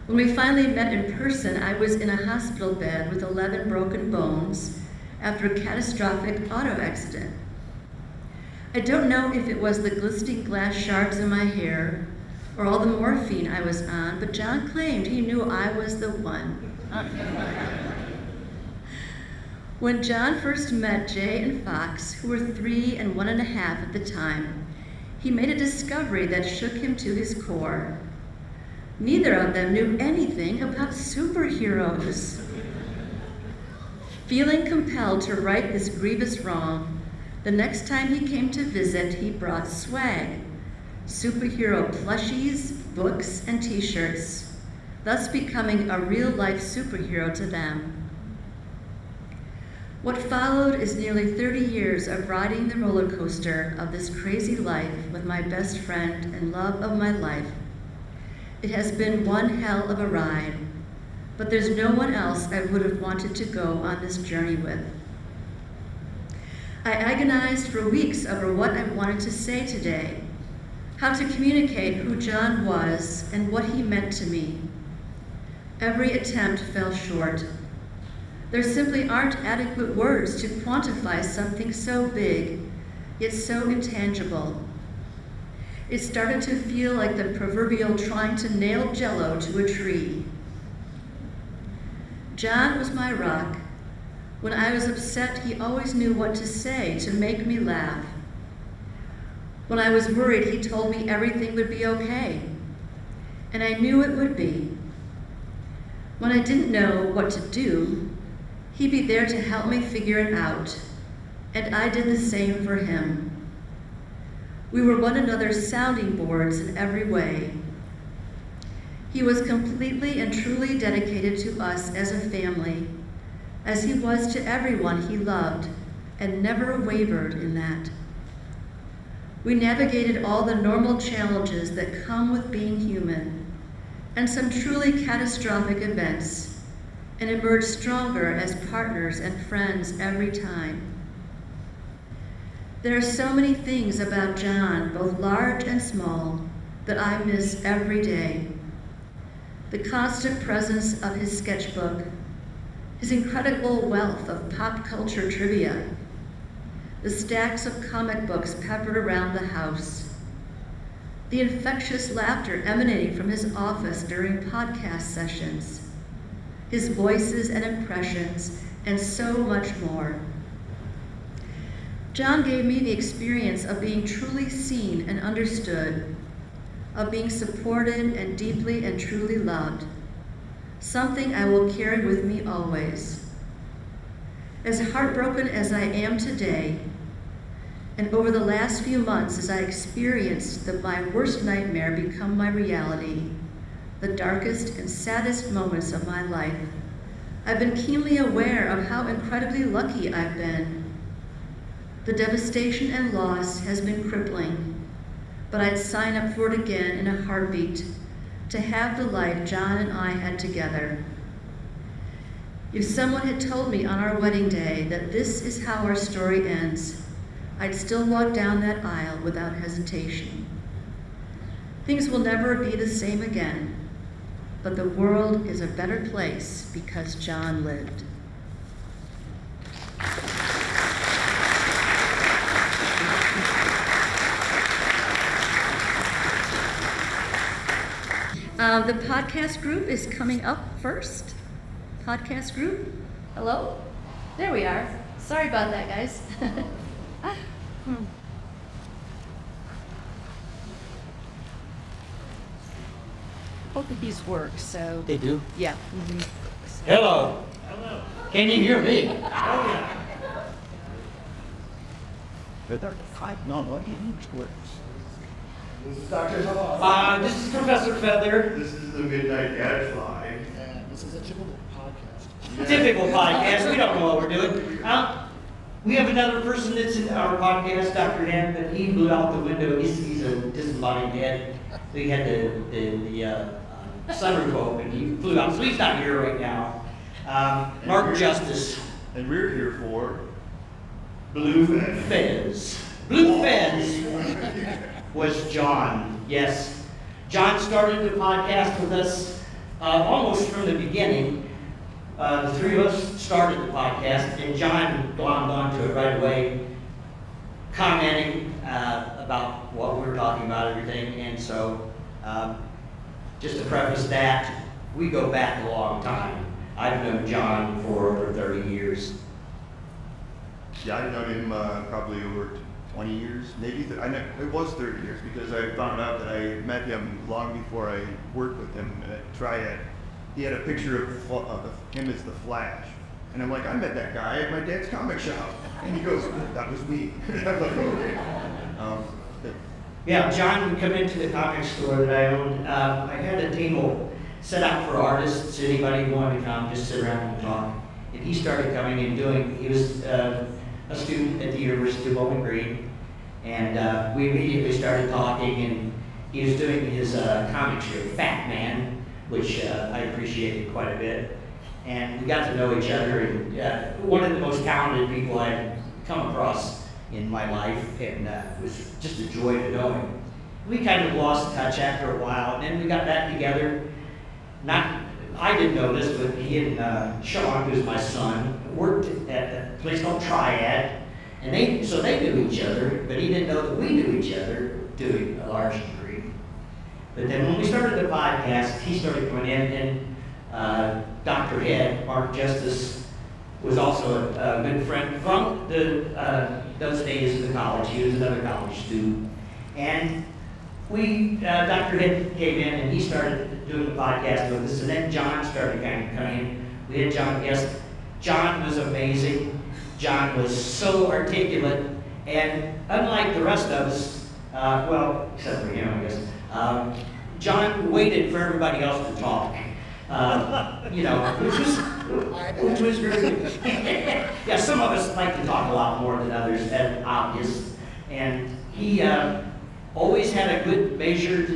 When we finally met in person, I was in a hospital bed with 11 broken bones after a catastrophic auto accident. I don't know if it was the glistening glass shards in my hair or all the morphine I was on, but John claimed he knew I was the one. When John first met Jay and Fox, who were 3 and 1.5 at the time, he made a discovery that shook him to his core. Neither of them knew anything about superheroes. Feeling compelled to right this grievous wrong, the next time he came to visit, he brought swag, superhero plushies, books, and t-shirts, thus becoming a real-life superhero to them. What followed is nearly 30 years of riding the roller coaster of this crazy life with my best friend and love of my life. It has been one hell of a ride, but there's no one else I would have wanted to go on this journey with. I agonized for weeks over what I wanted to say today, how to communicate who John was and what he meant to me. Every attempt fell short. There simply aren't adequate words to quantify something so big, yet so intangible. It started to feel like the proverbial trying to nail Jell-O to a tree. John was my rock. When I was upset, he always knew what to say to make me laugh. When I was worried, he told me everything would be okay. And I knew it would be. When I didn't know what to do, he'd be there to help me figure it out, and I did the same for him. We were one another's sounding boards in every way. He was completely and truly dedicated to us as a family, as he was to everyone he loved, and never wavered in that. We navigated all the normal challenges that come with being human, and some truly catastrophic events, and emerged stronger as partners and friends every time. There are so many things about John, both large and small, that I miss every day. The constant presence of his sketchbook, his incredible wealth of pop culture trivia, the stacks of comic books peppered around the house, the infectious laughter emanating from his office during podcast sessions, his voices and impressions, and so much more. John gave me the experience of being truly seen and understood, of being supported and deeply and truly loved, something I will carry with me always. As heartbroken as I am today, and over the last few months as I experienced my worst nightmare become my reality, the darkest and saddest moments of my life, I've been keenly aware of how incredibly lucky I've been. The devastation and loss has been crippling, but I'd sign up for it again in a heartbeat to have the life John and I had together. If someone had told me on our wedding day that this is how our story ends, I'd still walk down that aisle without hesitation. Things will never be the same again, but the world is a better place because John lived. The podcast group is coming up first. Podcast group, hello? There we are. Sorry about that, guys. Both of these work, so. They do? Yeah. Hello. Hello. Can you hear me? Oh, yeah. They're hiding on what English works. This is Dr. Hall. This is Professor Feather. This is the Midnight Gadfly. And this is a typical podcast. Typical podcast. We don't know what we're doing. We have another person that's in our podcast, Dr. Dan, but he blew out the window. He's a disembodied head. So he had the sunroof open. He flew out. So he's not here right now. Mark Justice. And we're here for Blue Fez. Blue Fez was John. Yes. John started the podcast with us almost from the beginning. The three of us started the podcast, and John glommed onto it right away, commenting about what we were talking about, everything. And so, just to preface that, we go back a long time. I've known John for over 30 years. Yeah, I've known him probably over 20 years, maybe. It was 30 years because I found out that I met him long before I worked with him at Triad. He had a picture of him as the Flash. And I'm like, I met that guy at my dad's comic shop. And he goes, that was me. I'm like, okay. Yeah, John would come into the comic store that I owned. I had a table set out for artists, anybody who wanted to come, just sit around and talk. And he started coming and he was a student at the University of Bowling Green. And we immediately started talking, and he was doing his comic strip, Fat Man, which I appreciated quite a bit. And we got to know each other, and one of the most talented people I'd come across in my life, and it was just a joy to know him. We kind of lost touch after a while, and then we got back together. I didn't know this, but he and Sean, who's my son, worked at a place called Triad, and they knew each other, but he didn't know that we knew each other to a large degree. But then when we started the podcast, he started coming in, and Dr. Head, Mark Justice, was also a good friend from those days of the college. He was another college student. And Dr. Head came in, and he started doing the podcast with us, and then John started kind of coming in. We had John guest. John was amazing. John was so articulate, and unlike the rest of us, well, except for him, I guess, John waited for everybody else to talk. You know, which was great. Yeah, some of us like to talk a lot more than others, that's obvious. And he always had a good measured,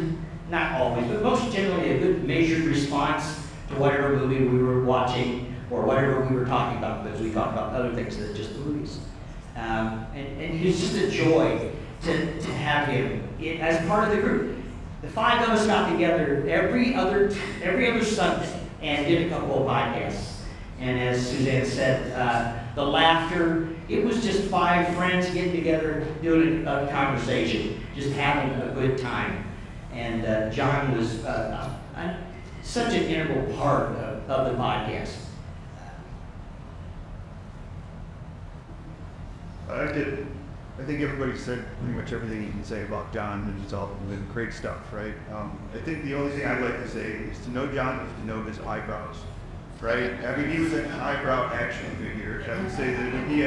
not always, but most generally a good measured response to whatever movie we were watching or whatever we were talking about, because we talked about other things than just the movies. And he was just a joy to have him as part of the group. The five of us got together every other Sunday and did a couple of podcasts. And as Suzanne said, the laughter, it was just five friends getting together, doing a conversation, just having a good time. And John was such an integral part of the podcast. I think everybody said pretty much everything you can say about John, and it's all been great stuff, right? I think the only thing I'd like to say is to know John is to know his eyebrows, right? I mean, he was an eyebrow action figure. I would say that when he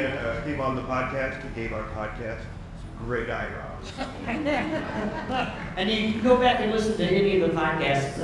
came on the podcast, he gave our podcast great eyebrows. And you can go back and listen to any of the podcasts.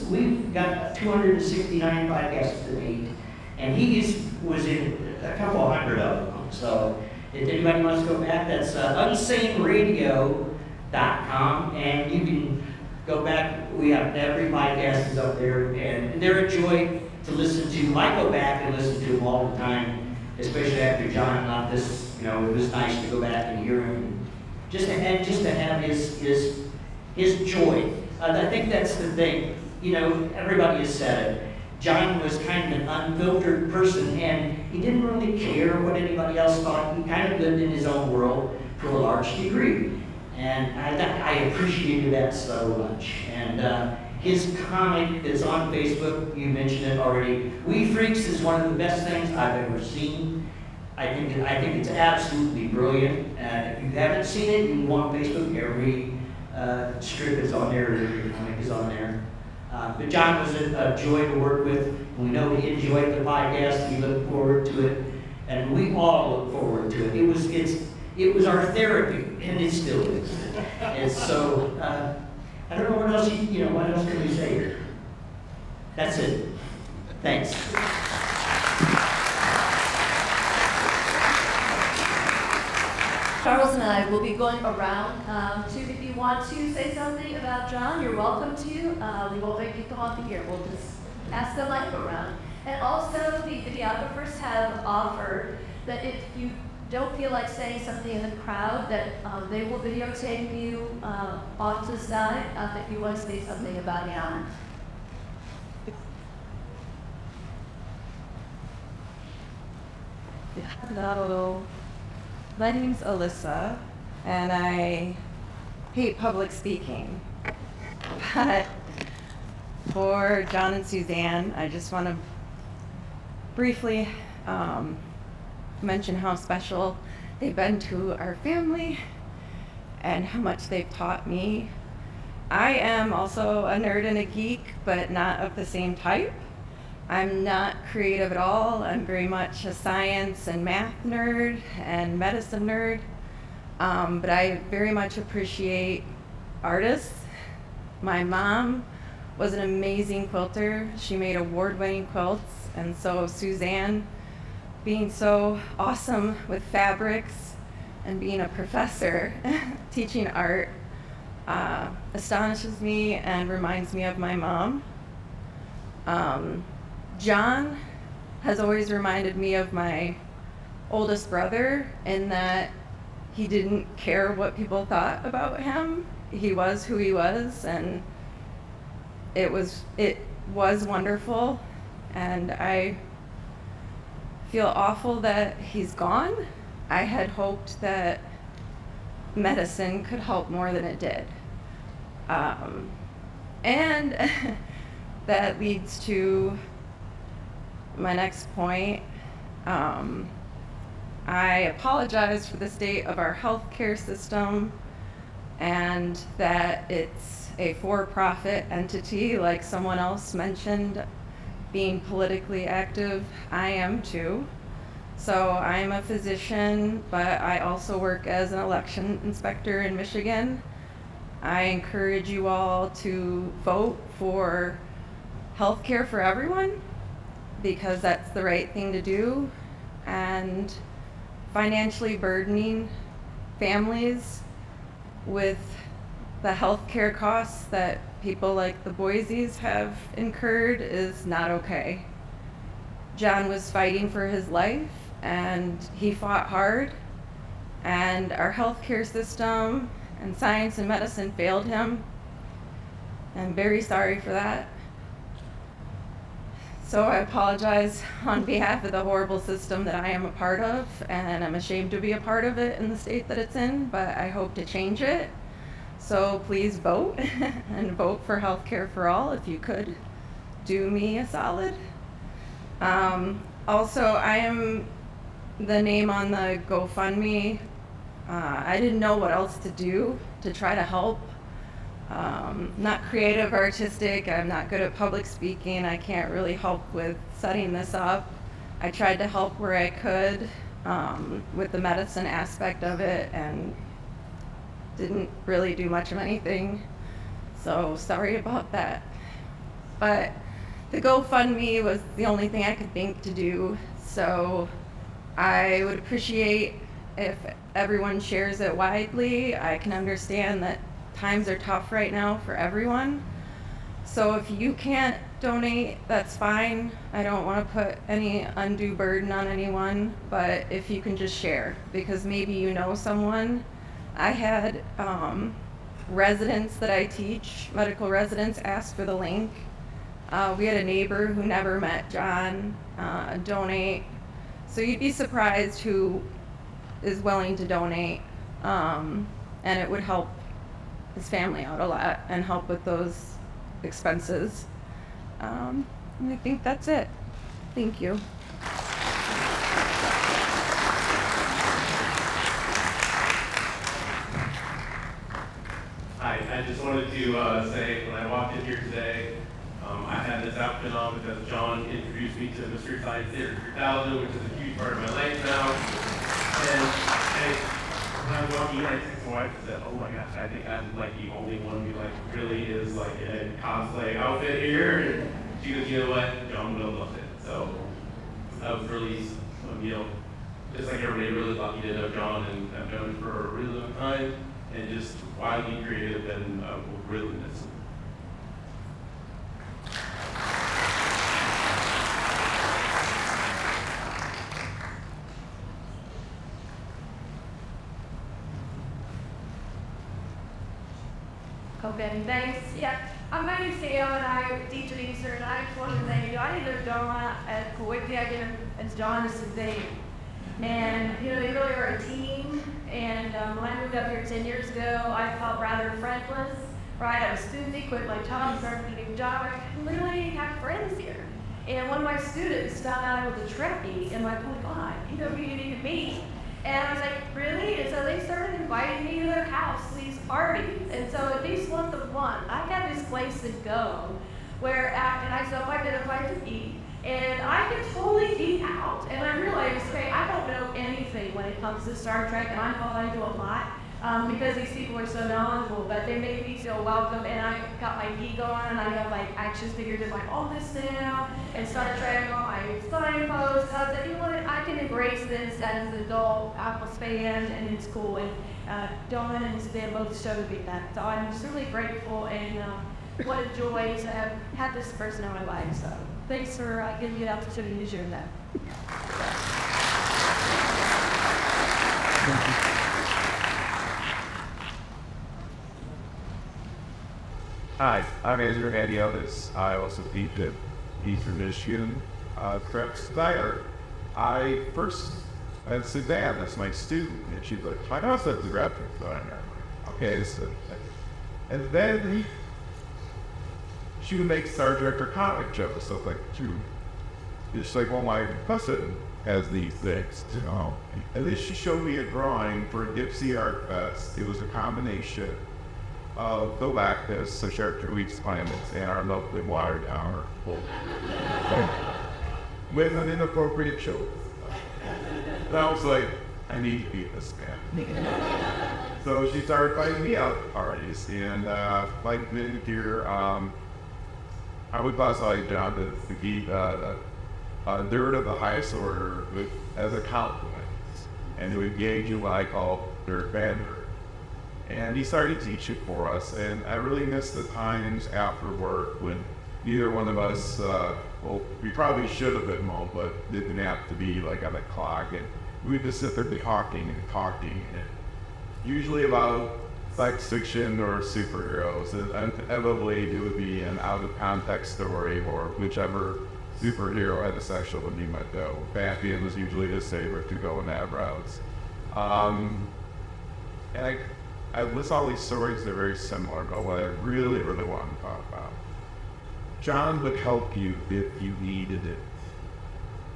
We've got 269 podcasts to date, and he was in a couple hundred of them. So if anybody wants to go back, that's unsaneradio.com, and you can go back. We have every podcast is up there, and they're a joy to listen to. I go back and listen to them all the time, especially after John left this. You know, it was nice to go back and hear him, just to have his joy. I think that's the thing. You know, everybody has said it. John was kind of an unfiltered person, and he didn't really care what anybody else thought. He kind of lived in his own world to a large degree, and I appreciated that so much. And his comic that's on Facebook, you mentioned it already. We Freaks is one of the best things I've ever seen. I think it's absolutely brilliant. If you haven't seen it, you can go on Facebook. Every strip is on there, every comic is on there. But John was a joy to work with. We know he enjoyed the podcast. We look forward to it, and we all look forward to it. It was our therapy, and it still is. And so I don't know what else what else can we say here? That's it. Thanks. Charles and I will be going around if you want to say something about John, you're welcome to. We won't make you come off here. We'll just ask the mic around. And also, the videographers have offered that if you don't feel like saying something in the crowd, that they will videotape you off to the side if you want to say something about John. Hello. My name's Alyssa, and I hate public speaking. But for John and Suzanne, I just want to briefly mention how special they've been to our family and how much they've taught me. I am also a nerd and a geek, but not of the same type. I'm not creative at all. I'm very much a science and math nerd and medicine nerd. But I very much appreciate artists. My mom was an amazing quilter. She made award-winning quilts. And so Suzanne, being so awesome with fabrics and being a professor teaching art, astonishes me and reminds me of my mom. John has always reminded me of my oldest brother in that he didn't care what people thought about him. He was who he was, and it was wonderful, and I feel awful that he's gone. I had hoped that medicine could help more than it did. And that leads to my next point. I apologize for the state of our healthcare system and that it's a for-profit entity, like someone else mentioned, being politically active, I am too. So I'm a physician, but I also work as an election inspector in Michigan. I encourage you all to vote for health care for everyone, because that's the right thing to do. And financially burdening families with the health care costs that people like the Boissies have incurred is not okay. John was fighting for his life, and he fought hard, and our healthcare system and science and medicine failed him. I'm very sorry for that. So I apologize on behalf of the horrible system that I am a part of, and I'm ashamed to be a part of it in the state that it's in, but I hope to change it. So please vote and vote for healthcare for all if you could do me a solid. Also, I am the name on the GoFundMe. I didn't know what else to do to try to help. Not creative, artistic, I'm not good at public speaking. I can't really help with setting this up. I tried to help where I could with the medicine aspect of it, and didn't really do much of anything. So sorry about that. But the GoFundMe was the only thing I could think to do. So I would appreciate if everyone shares it widely. I can understand that times are tough right now for everyone. So if you can't donate, that's fine. I don't want to put any undue burden on anyone, but if you can just share, because maybe you know someone. I had residents that I teach, medical residents, ask for the link. We had a neighbor who never met John donate. So you'd be surprised who is willing to donate, and it would help his family out a lot and help with those expenses. And I think that's it. Thank you. Hi, I just wanted to say when I walked in here today, I had this outfit on because John introduced me to Mystery Science Theater 3000, which is a huge part of my life now. And when I was walking in, I texted my wife and said, "Oh my gosh, I think I'm like the only one who like really is like in a cosplay outfit here." And she goes, "You know what? John would have loved it." So I was really, you know, just like everybody, really lucky to know John, and I've known him for a really long time, and just wildly creative, and really miss him. Okay, thanks. Yeah, my name's Sam, and I teach at Easter, and I just wanted to thank you. I didn't know John at Boissy. I did as John is his name. And, you know, they really are a team. And when I moved up here 10 years ago, I felt rather friendless, right? I was student, quit my job, started a new job. I literally didn't have friends here. And one of my students found out I was a Trekkie, and like, oh my God, you know who you need to meet. And I was like, really? And so they started inviting me to their house to these parties. And so at least once a month, I had this place to go where, and I self-identified to eat, and I could totally geek out. And I realized, okay, I don't know anything when it comes to Star Trek, and I'm falling into a lot because these people are so knowledgeable, but they made me feel welcome, and I got my geek on, and I have like action figures in like all this now, and Star Trek on my signposts. I was like, you know what, I can embrace this as an adult. I'm a fan, and it's cool. And Dawn and Stan both showed me that. So I'm just really grateful, and what a joy to have had this person in my life. So thanks for giving me the opportunity to share that. Hi, I'm Andrew Hadiotis. I also teach at Eastern Michigan Prep Steyer. I first met Suzanne, that's my student, and she's like, I know that's the graphic designer. Okay, so, and then she would make Star Trek or comic jokes, so like, it's like, well, my cousin has these things, you know. And then she showed me a drawing for Dipsy Art Fest. It was a combination go back to some share 2 weeks planets and our lovely water tower with an inappropriate show. And I was like, I need to beat this man. So she started fighting me out parties, and like mid here, I would classify John to be third of the highest order as a compliment, and to engage in what I call third banter. And he started teaching for us, and I really missed the times after work when neither one of us, well, we probably should have been home, but didn't have to be like on the clock, and we would just sit there talking, and usually about science fiction or superheroes, and inevitably it would be an out-of-context story or whichever superhero had a sexual when he might go. Batman was usually his favorite to go in that route. And I list all these stories that are very similar, but what I really, really want to talk about. John would help you if you needed it.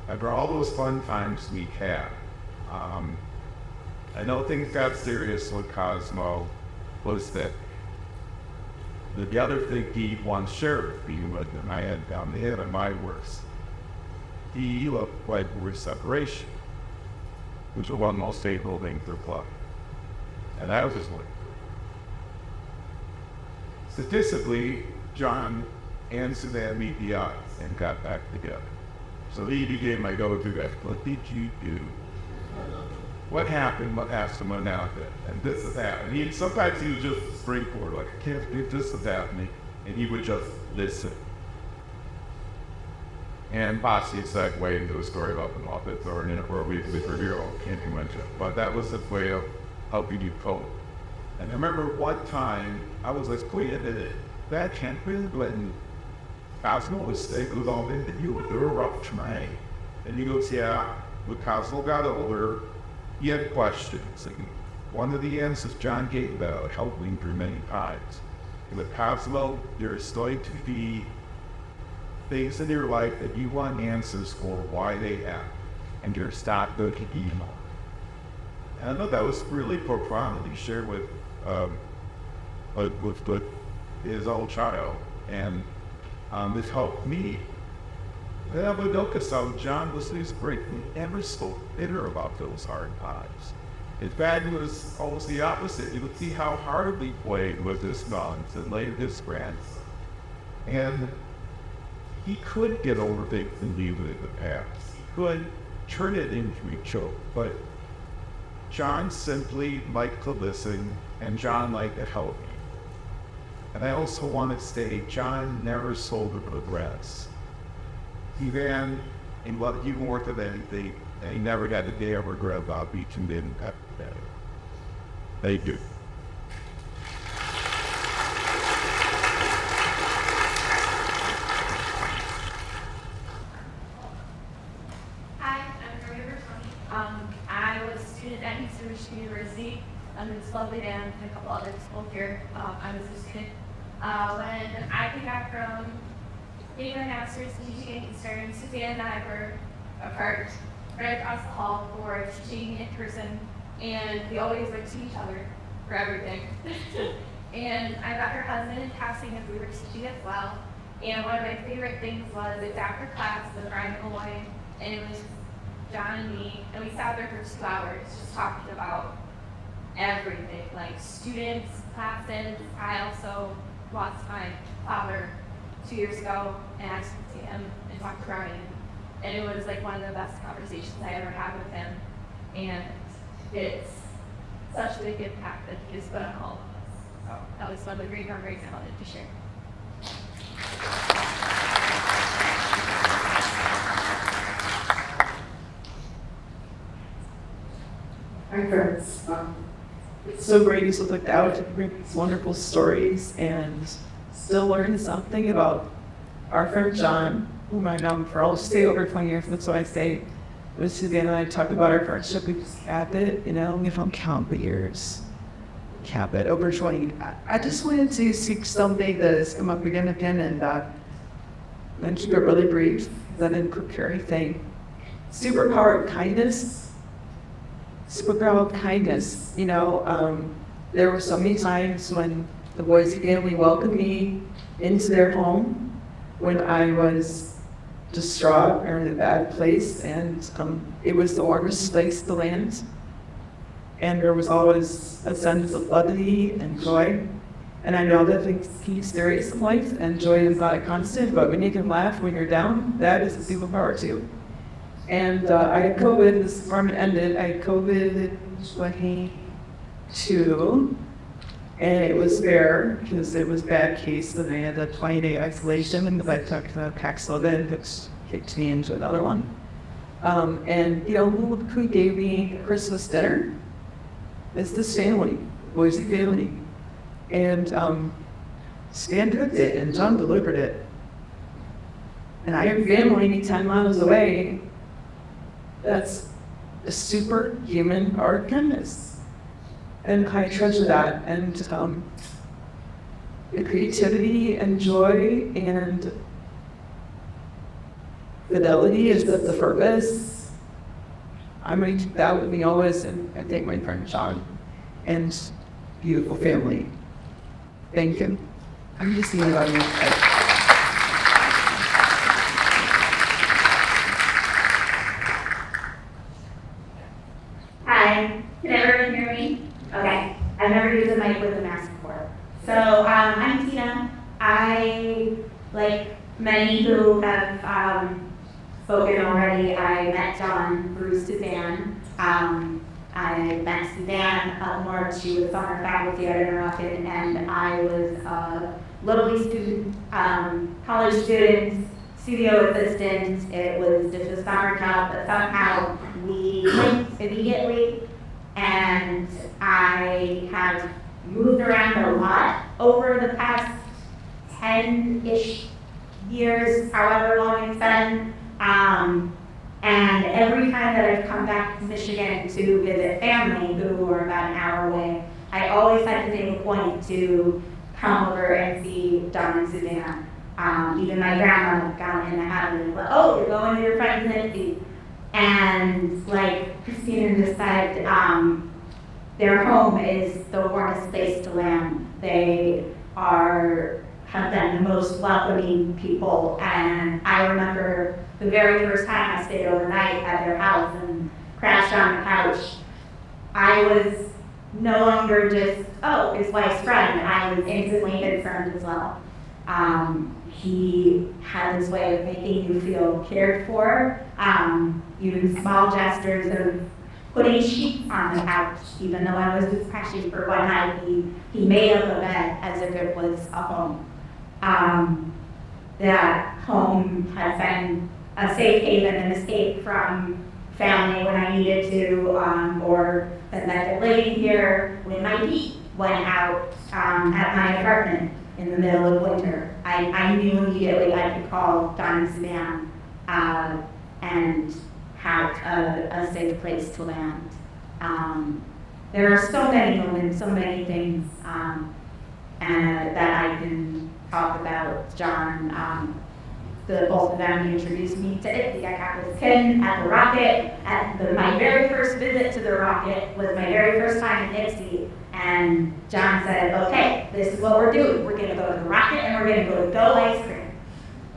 After all those fun times we had, I know things got serious with Cosmo, was that the other thing he once shared with me, and I had down the head of my worst, he looked like we're separation, which was one of the most fatal things for plug. And I was just like, statistically, John and Suzanne meet the odds and got back together. So he became my go-to guy. What did you do? What happened? What happened? What happened? And this is that. And sometimes he would just straightforward, like, I can't believe this is happening. And he would just listen. And Boissy segued into a story about the Muppets or an inappropriate review, can't you mention it? But that was his way of helping you cope. And I remember one time, I was like, that can't be when Cosmo was sick, it was all into you with a rough try. And he goes, yeah, when Cosmo got older, he had questions. And one of the answers John gave about helping through many times. And with Cosmo, there's going to be things in your life that you want answers for why they happen. And you're not going to be more. And I thought that was really profound that he shared with his old child. And this helped me. And I would notice how John was this great. He never spoke bitter about those hard times. In fact, it was almost the opposite. You would see how hard he played with his sons and laid his grants. And he could get over things and leave it in the past. He could turn it into a joke. But John simply liked to listen, and John liked to help me. And I also want to say, John never sold regrets. He ran in what he worked at anything, and he never had a day of regret about beating in that day. Thank you. I was a student at Eastern Michigan University. It's lovely to have a couple other people here. I was a student. When I came back from getting my master's in teaching at Eastern, Suzanne and I were apart right across the hall for teaching in person, and we always went to each other for everything. And I met her husband in passing as we were teaching as well. And one of my favorite things was it's after class, the Brian Malloy, and it was John and me, and we sat there for 2 hours just talking about everything, like students, classes. I also lost my father 2 years ago, and I spoke to him and talked about him, and it was like one of the best conversations I ever had with him, and it's such a big impact that he has put on all of us. So that was one of the great memories I wanted to share. Hi friends, it's so great you still took the hour to bring these wonderful stories and still learn something about our friend John, whom I've known for almost over 20 years. That's why I say with Suzanne and I talked about our friendship. We just capped it, if I'm count the years, cap it over 20. I just wanted to seek something that has come up again and again, and keep it really brief. I didn't prepare anything. Superpower of kindness. Superpower of kindness. There were so many times when The Boissy family welcomed me into their home when I was distraught or in a bad place, and it was the warmest place to land. And there was always a sense of levity and joy. And I know that things can be serious in life, and joy is not a constant, but when you can laugh when you're down, that is a superpower too. And I had COVID, this department ended, I had COVID in 22, and it was fair because it was a bad case, and I had a 20-day isolation, and I took the Paxlovid, which kicked me into another one. And, you know, who gave me Christmas dinner? It's this family, Boissy family. And Stan cooked it, and John delivered it. And I have family 10 miles away. That's a superhuman art kindness. And I treasure that. And the creativity and joy and fidelity is the purpose. I'm going to keep that with me always, and I thank my friend John and beautiful family. Thank you. I'm just seeing about you. Hi, can everyone hear me? Okay, I've never used a mic with a mask before. So I'm Tina. I, like many who have spoken already, I met John through Suzanne. I met Suzanne more. She was summer faculty at Interlochen, and I was a Little League student, college student, studio assistant. It was just a summer job, but somehow we linked immediately, and I have moved around a lot over the past 10-ish years, however long it's been. And every time that I've come back to Michigan to visit family who are about an hour away, I always had to make a point to come over and see John and Suzanne. Even my grandma got in the habit of, oh, you're going to your friend's Nancy. And like Christina just said, their home is the warmest place to land. They have been the most welcoming people, and I remember the very first time I stayed overnight at their house and crashed on the couch. I was no longer just, oh, his wife's friend. I was instantly his friend as well. He had his way of making you feel cared for, even small gestures of putting sheets on the couch, even though I was just crashing for one night. He made up a bed as if it was a home. That home has been a safe haven and escape from family when I needed to, or that I've been living here when my heat went out at my apartment in the middle of winter. I knew immediately I could call John and Suzanne and have a safe place to land. There are so many moments, so many things and that I can talk about. John, both of them introduced me to Ipsy. I got this pin at the Rocket. My very first visit to the Rocket was my very first time in Ipsy. And John said, okay, this is what we're doing. We're gonna go to the Rocket and we're gonna go to Go Ice Cream.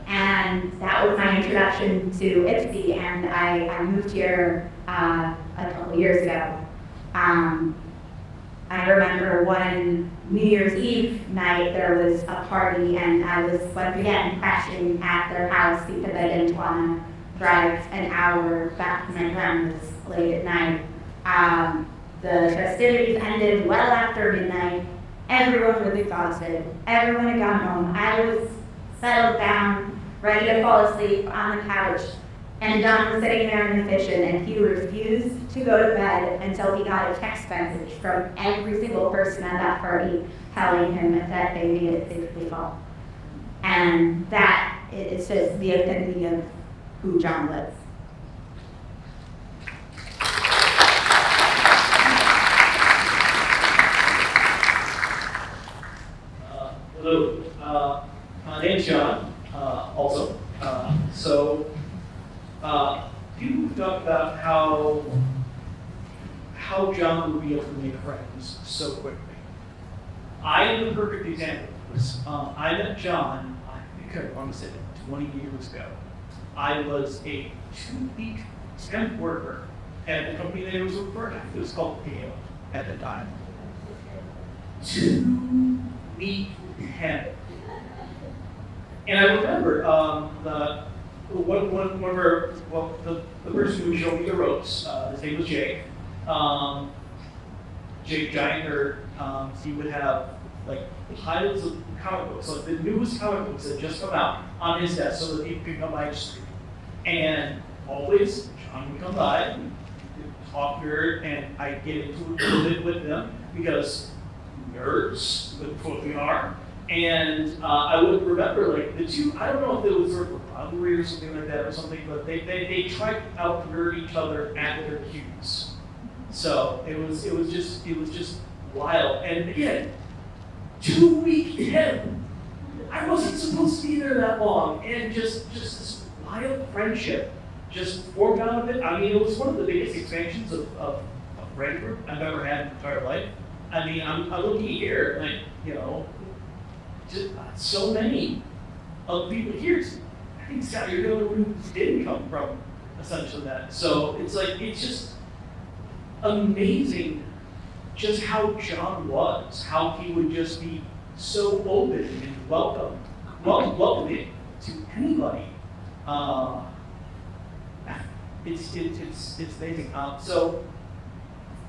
And that was my introduction to Ipsy, and I moved here a couple years ago. I remember one New Year's Eve night, there was a party, and I was once again crashing at their house because I didn't want to drive an hour back to my grandma's late at night. The festivities ended well after midnight. Everyone was exhausted. Everyone had gone home. I was settled down, ready to fall asleep on the couch. And John was sitting there in the kitchen, and he refused to go to bed until he got a text message from every single person at that party telling him that they needed safely fall. And that is just the epitome of who John was. Hello, my name's John, also. You talked about how John would be able to make friends so quickly. I am the perfect example of this. I met John, I want to say 20 years ago. I was a 2-week temp worker at the company that I was working at. It was called PO at the time. 2-week temp. And I remember the person who showed me the ropes, his name was Jake. Jake Giant nerd. He would have like piles of comic books, like the newest comic books that just come out on his desk so that people could come by the street. And always, John would come by and talk nerd, and I'd get into it a little bit with them because nerds, that's what we are. And I would remember like the two, I don't know if it was sort of a rivalry or something like that or something, but they tried to out-nerd each other at their cues. So it was just wild. And again, 2-week temp. I wasn't supposed to be there that long, and just this wild friendship just formed out of it. I mean, it was one of the biggest expansions of Ready Group I've ever had in my entire life. I mean, I'm looking here, like, you know, just so many of the people here. I think, Scott, you're the only one who didn't come from essentially that. So it's like, it's just amazing just how John was, how he would just be so open and welcoming to anybody. It's amazing.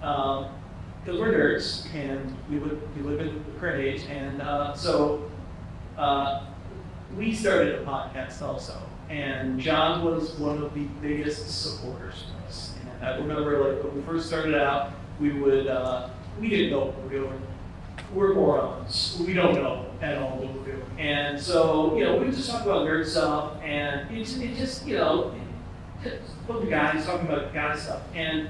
Because we're nerds and we live in the current age, and we started a podcast also, and John was one of the biggest supporters of us. And I remember, like, when we first started out, we didn't know what we were doing. We're morons. We don't know at all what we're doing. And so, you know, we would just talk about nerd stuff, and it just, you know, look at guys talking about guy stuff. And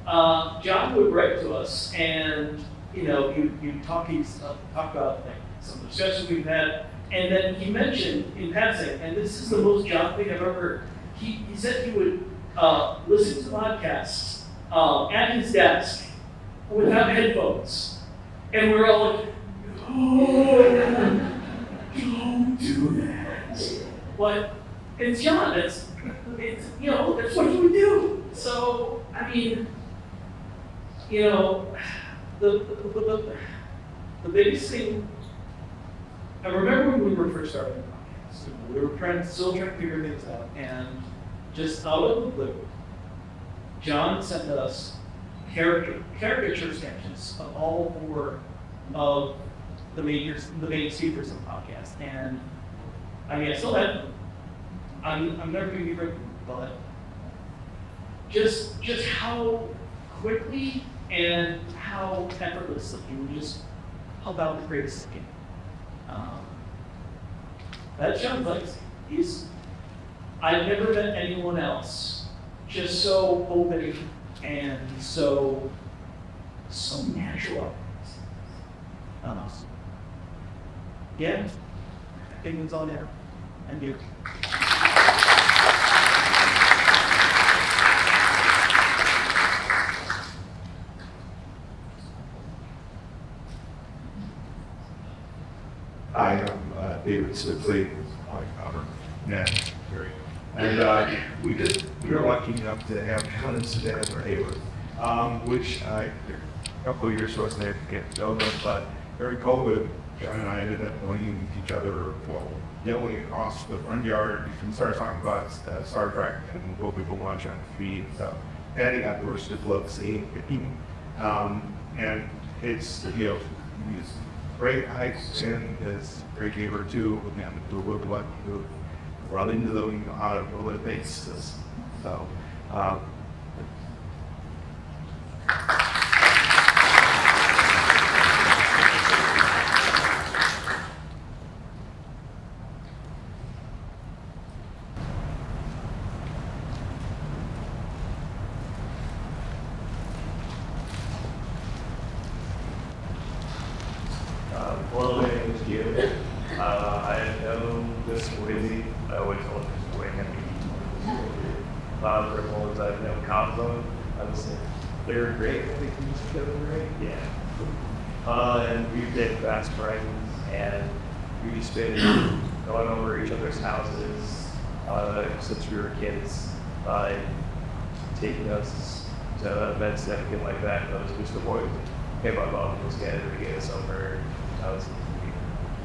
John would write to us, and you know, you talk about like some of the discussions we've had, and then he mentioned in passing, and this is the most John thing I've ever heard. He said he would listen to podcasts at his desk without headphones, and we're all like, "Oh, don't do that." But it's John. It's you know, that's what he would do. So I mean, you know, the biggest thing, I remember when we were first starting the podcast, we were still trying to figure things out, and just out of the blue, John sent us caricature sketches of all 4 of the main speakers of the podcast, and I mean, I still have them. I'm never going to get rid of them, but just how quickly and how effortlessly he would just help out the greatest skin. That's John's legacy. I've never met anyone else just so open and so natural. Yeah, opinions on there, and you. Hi, I'm David Sibley, and we were lucky enough to have John and Suzanne as our neighbors, which a couple of years wasn't able to get to know them, but during COVID, John and I ended up knowing each other, yelling across the front yard, and started talking about Star Trek and what people watch on TV. So Patty got the worst of love seeing him, and it's, you know, he's great hikes and is a great neighbor too, and we're really lucky to run into them on a regular basis. So, hello, my name is Gil. I know this Boissy. I always told this way for as long as I've known Combo. I was in third grade, I think we used to go to grade. Yeah. And we've been fast friends, and we've just been going over each other's houses since we were kids, taking us to events and everything like that. That was just avoid. Hey, my mom was getting to get us over.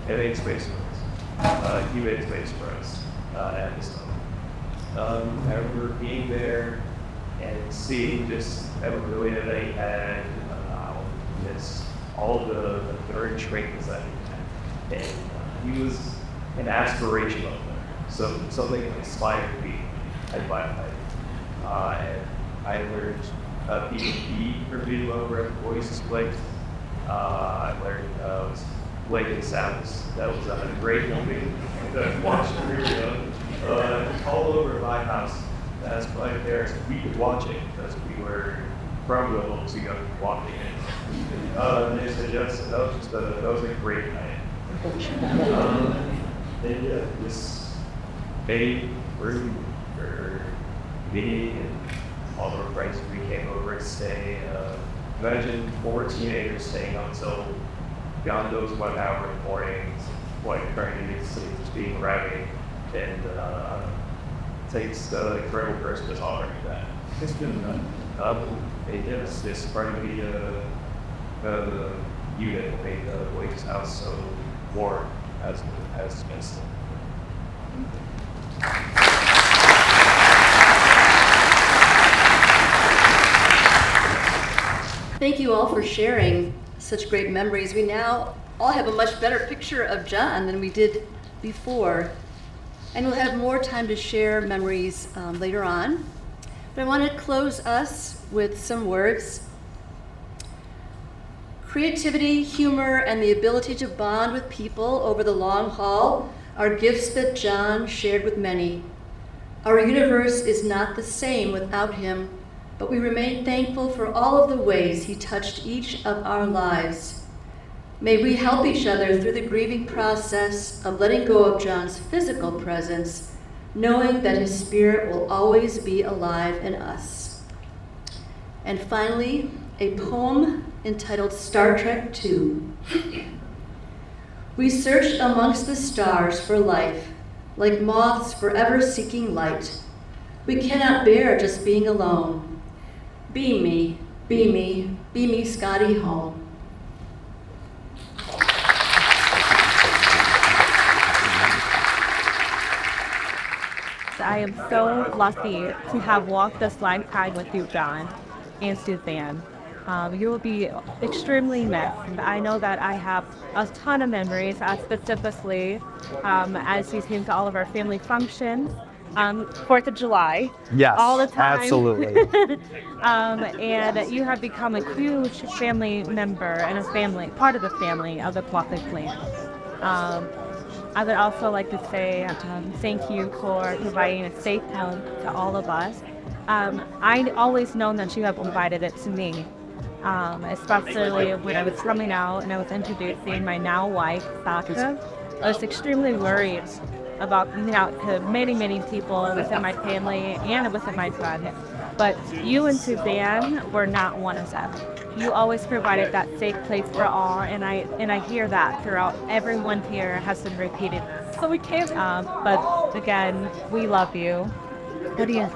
It made space for us. He made space for us at this time. I remember being there and seeing just everybody that they had, just all the third traits that he had. And he was an aspiration up there. So something that inspired me at my life. And I learned B&B for video over at Boissy place. I learned Blake Sounds. That was a great movie that I watched all over my house. As my parents, we could watch it because we were probably a little too young to watch it. They suggested that was a great night. And yeah, this made room for me and all of our friends. We came over and stay. Imagine 4 teenagers staying until beyond those 1 hour in the mornings, like trying to get sleep, just being rowdy, and takes incredible Christmas already. That it's been yes, this part of the unit that made Blake's house so warm as it's been. Thank you all for sharing such great memories. We now all have a much better picture of John than we did before. And we'll have more time to share memories later on. But I want to close us with some words. Creativity, humor, and the ability to bond with people over the long haul are gifts that John shared with many. Our universe is not the same without him, but we remain thankful for all of the ways he touched each of our lives. May we help each other through the grieving process of letting go of John's physical presence, knowing that his spirit will always be alive in us. And finally, a poem entitled Star Trek II. We searched amongst the stars for life, like moths forever seeking light. We cannot bear just being alone. Be me, be me, be me, Scotty, home. I am so lucky to have walked this lifetime with you, John and Suzanne. You will be extremely missed. I know that I have a ton of memories, specifically as you came to all of our family functions, 4th of July, yes, all the time. Absolutely. And you have become a huge family member and part of the family of the Floppy clan. I would also like to say thank you for providing a safe home to all of us. I'd always known that you have provided it to me, especially when I was coming out and I was introducing my now wife, Sasha. I was extremely worried about coming out to many, many people within my family and within my son. But you and Suzanne were not one of them. You always provided that safe place for all, and I hear that throughout everyone here has been repeated. So we can't. But again, we love you. What do you?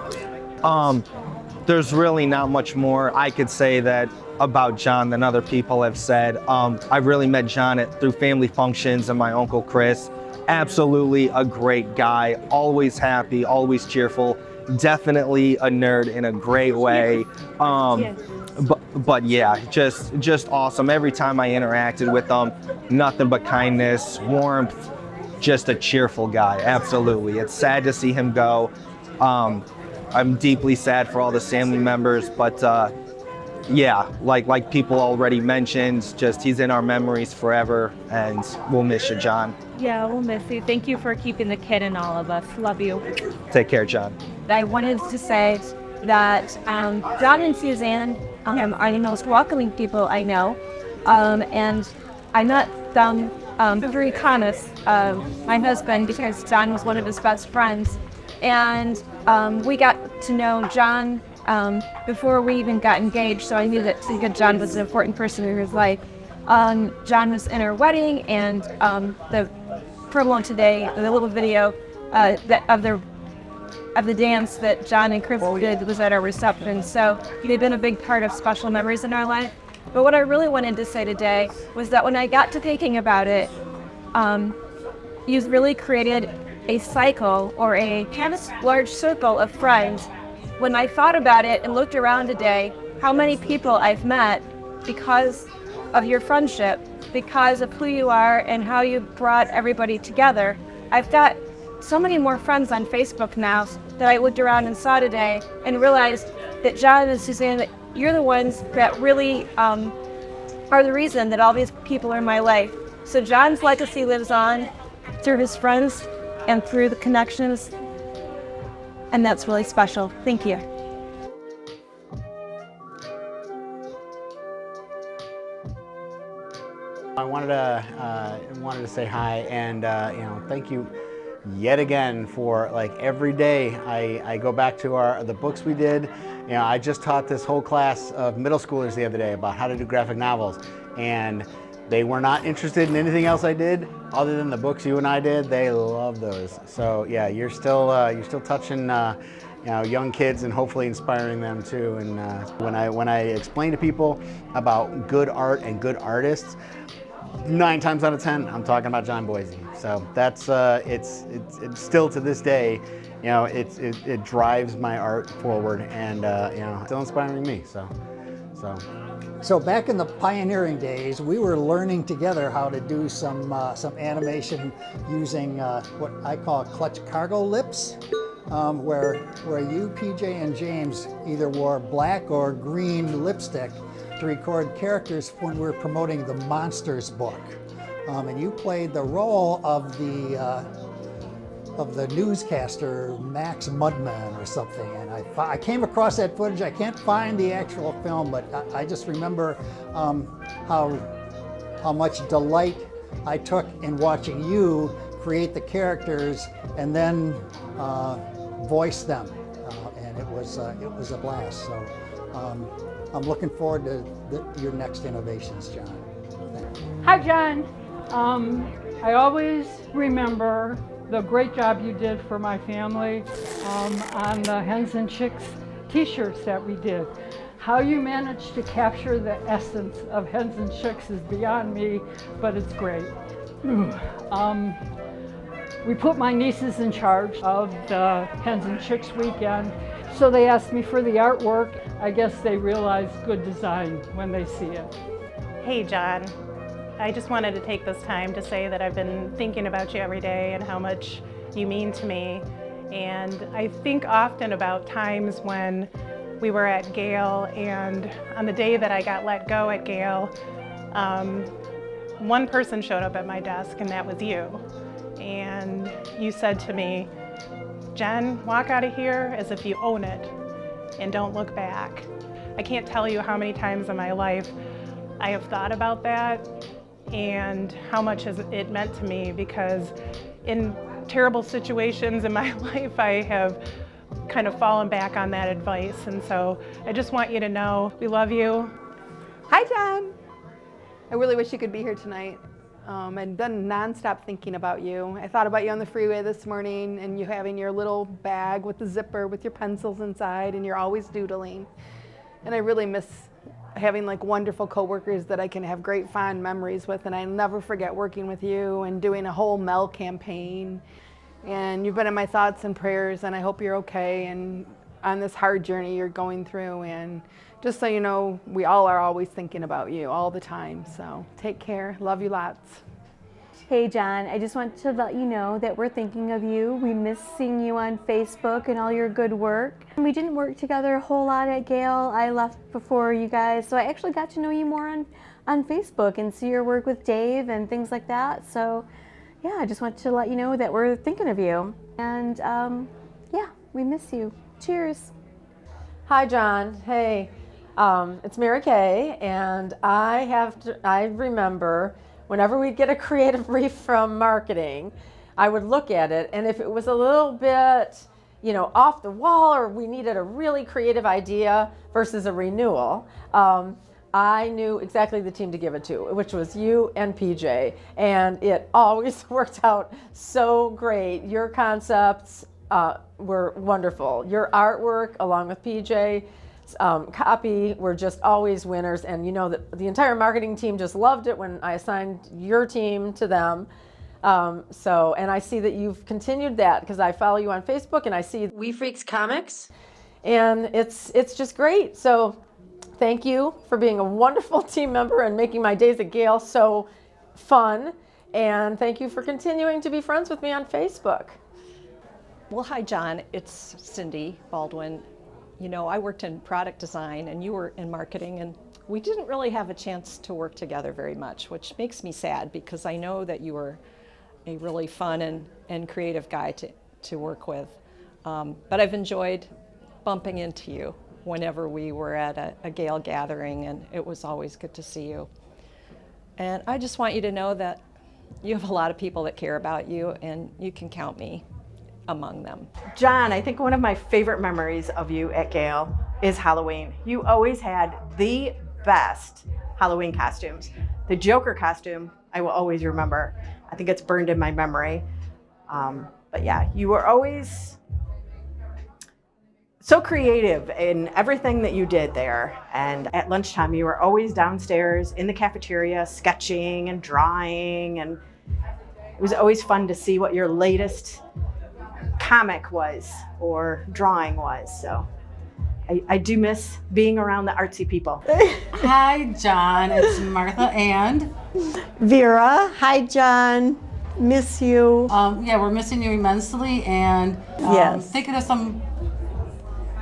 There's really not much more I could say that about John than other people have said. I really met John through family functions and my uncle Chris. Absolutely a great guy, always happy, always cheerful, definitely a nerd in a great way. But yeah, just awesome. Every time I interacted with him, nothing but kindness, warmth, just a cheerful guy, absolutely. It's sad to see him go. I'm deeply sad for all the family members, but yeah, like people already mentioned, just he's in our memories forever, and we'll miss you, John. Yeah, we'll miss you. Thank you for keeping the kid in all of us. Love you. Take care, John. I wanted to say that John and Suzanne are the most welcoming people I know, and I met them through Connors, my husband, because John was one of his best friends, and we got to know John before we even got engaged, so I knew that John was an important person in his life. John was in our wedding, and the promo today, the little video of the dance that John and Chris did was at our reception. So they've been a big part of special memories in our life. But what I really wanted to say today was that when I got to thinking about it, you've really created a cycle or a kind of large circle of friends. When I thought about it and looked around today, how many people I've met because of your friendship, because of who you are and how you brought everybody together. I've got so many more friends on Facebook now that I looked around and saw today and realized that John and Suzanne, that you're the ones that really are the reason that all these people are in my life. So John's legacy lives on through his friends and through the connections, and that's really special. Thank you. I wanted to say hi and thank you yet again for every day I go back to the books we did. I just taught this whole class of middle schoolers the other day about how to do graphic novels, and they were not interested in anything else I did other than the books you and I did. They love those. So yeah, you're still touching young kids and hopefully inspiring them too. And when I explain to people about good art and good artists, 9 times out of 10, I'm talking about John Boissy. So that's it's still to this day, it drives my art forward, and still inspiring me. So back in the pioneering days, we were learning together how to do some animation using what I call clutch cargo lips, where you, PJ, and James either wore black or green lipstick to record characters when we were promoting the Monsters book. And you played the role of the newscaster Max Mudman or something. And I came across that footage. I can't find the actual film, but I just remember how much delight I took in watching you create the characters and then voice them. And it was a blast. So I'm looking forward to your next innovations, John. Hi, John. I always remember the great job you did for my family on the Hens and Chicks t-shirts that we did. How you managed to capture the essence of Hens and Chicks is beyond me, but it's great. We put my nieces in charge of the Hens and Chicks weekend, so they asked me for the artwork. I guess they realize good design when they see it. Hey, John. I just wanted to take this time to say that I've been thinking about you every day and how much you mean to me. And I think often about times when we were at Gale, and on the day that I got let go at Gale, one person showed up at my desk, and that was you. And you said to me, Jen, walk out of here as if you own it and don't look back. I can't tell you how many times in my life I have thought about that and how much it meant to me, because in terrible situations in my life, I have kind of fallen back on that advice. And so I just want you to know we love you. Hi, John. I really wish you could be here tonight. I've been nonstop thinking about you. I thought about you on the freeway this morning, and you having your little bag with the zipper with your pencils inside, and you're always doodling. And I really miss having wonderful coworkers that I can have great fond memories with, and I never forget working with you and doing a whole Mel campaign. And you've been in my thoughts and prayers, and I hope you're okay and on this hard journey you're going through. And just so you know, we all are always thinking about you all the time. So take care. Love you lots. Hey, John, I just want to let you know that we're thinking of you. We miss seeing you on Facebook and all your good work. We didn't work together a whole lot at Gale. I left before you guys, so I actually got to know you more on Facebook and see your work with Dave and things like that. So yeah, I just want to let you know that we're thinking of you. And yeah, we miss you. Cheers. Hi, John. Hey, it's Mary Kay, and I remember whenever we'd get a creative brief from marketing, I would look at it, and if it was a little bit, off the wall, or we needed a really creative idea versus a renewal, I knew exactly the team to give it to, which was you and PJ. And it always worked out so great. Your concepts were wonderful. Your artwork, along with PJ, copy, were just always winners. And you know that the entire marketing team just loved it when I assigned your team to them. And I see that you've continued that because I follow you on Facebook and I see We Freaks Comics. And it's just great. So thank you for being a wonderful team member and making my days at Gale so fun. And thank you for continuing to be friends with me on Facebook. Well, hi, John. It's Cindy Baldwin. You know, I worked in product design and you were in marketing, and we didn't really have a chance to work together very much, which makes me sad because I know that you were a really fun and creative guy to work with. But I've enjoyed bumping into you whenever we were at a Gale gathering, and it was always good to see you. And I just want you to know that you have a lot of people that care about you, and you can count me among them. John, I think one of my favorite memories of you at Gale is Halloween. You always had the best Halloween costumes. The Joker costume, I will always remember. I think it's burned in my memory. But yeah, you were always so creative in everything that you did there. And at lunchtime, you were always downstairs in the cafeteria sketching and drawing. And it was always fun to see what your latest comic was or drawing was. So I do miss being around the artsy people. Hi, John. It's Martha and Vera. Hi, John. Miss you. Yeah, we're missing you immensely, and Yes. thinking of some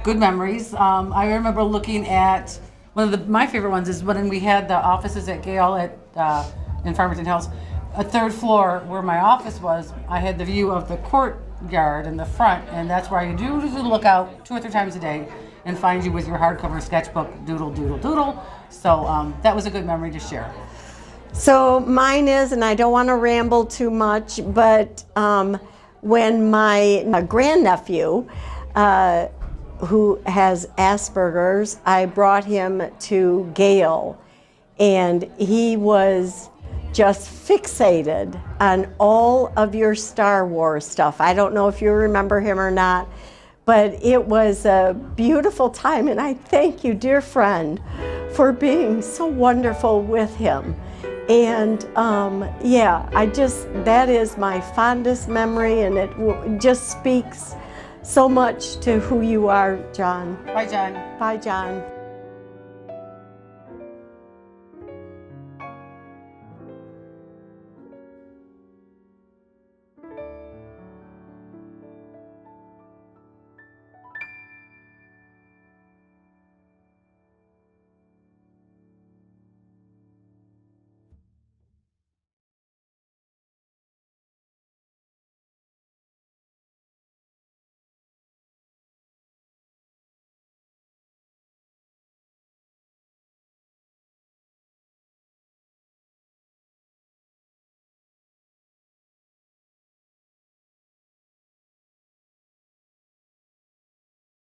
good memories. I remember looking at one of my favorite ones is when we had the offices at Gale in Farmington Hills. A third floor where my office was, I had the view of the courtyard in the front, and that's where I do look out 2 or 3 times a day and find you with your hardcover sketchbook, doodle, doodle, doodle. So that was a good memory to share. So mine is, and I don't want to ramble too much, but when my grandnephew, who has Asperger's, I brought him to Gale, and he was just fixated on all of your Star Wars stuff. I don't know if you remember him or not, but it was a beautiful time, and I thank you, dear friend, for being so wonderful with him. And yeah, that is my fondest memory, and it just speaks so much to who you are, John. Bye, John. Bye, John.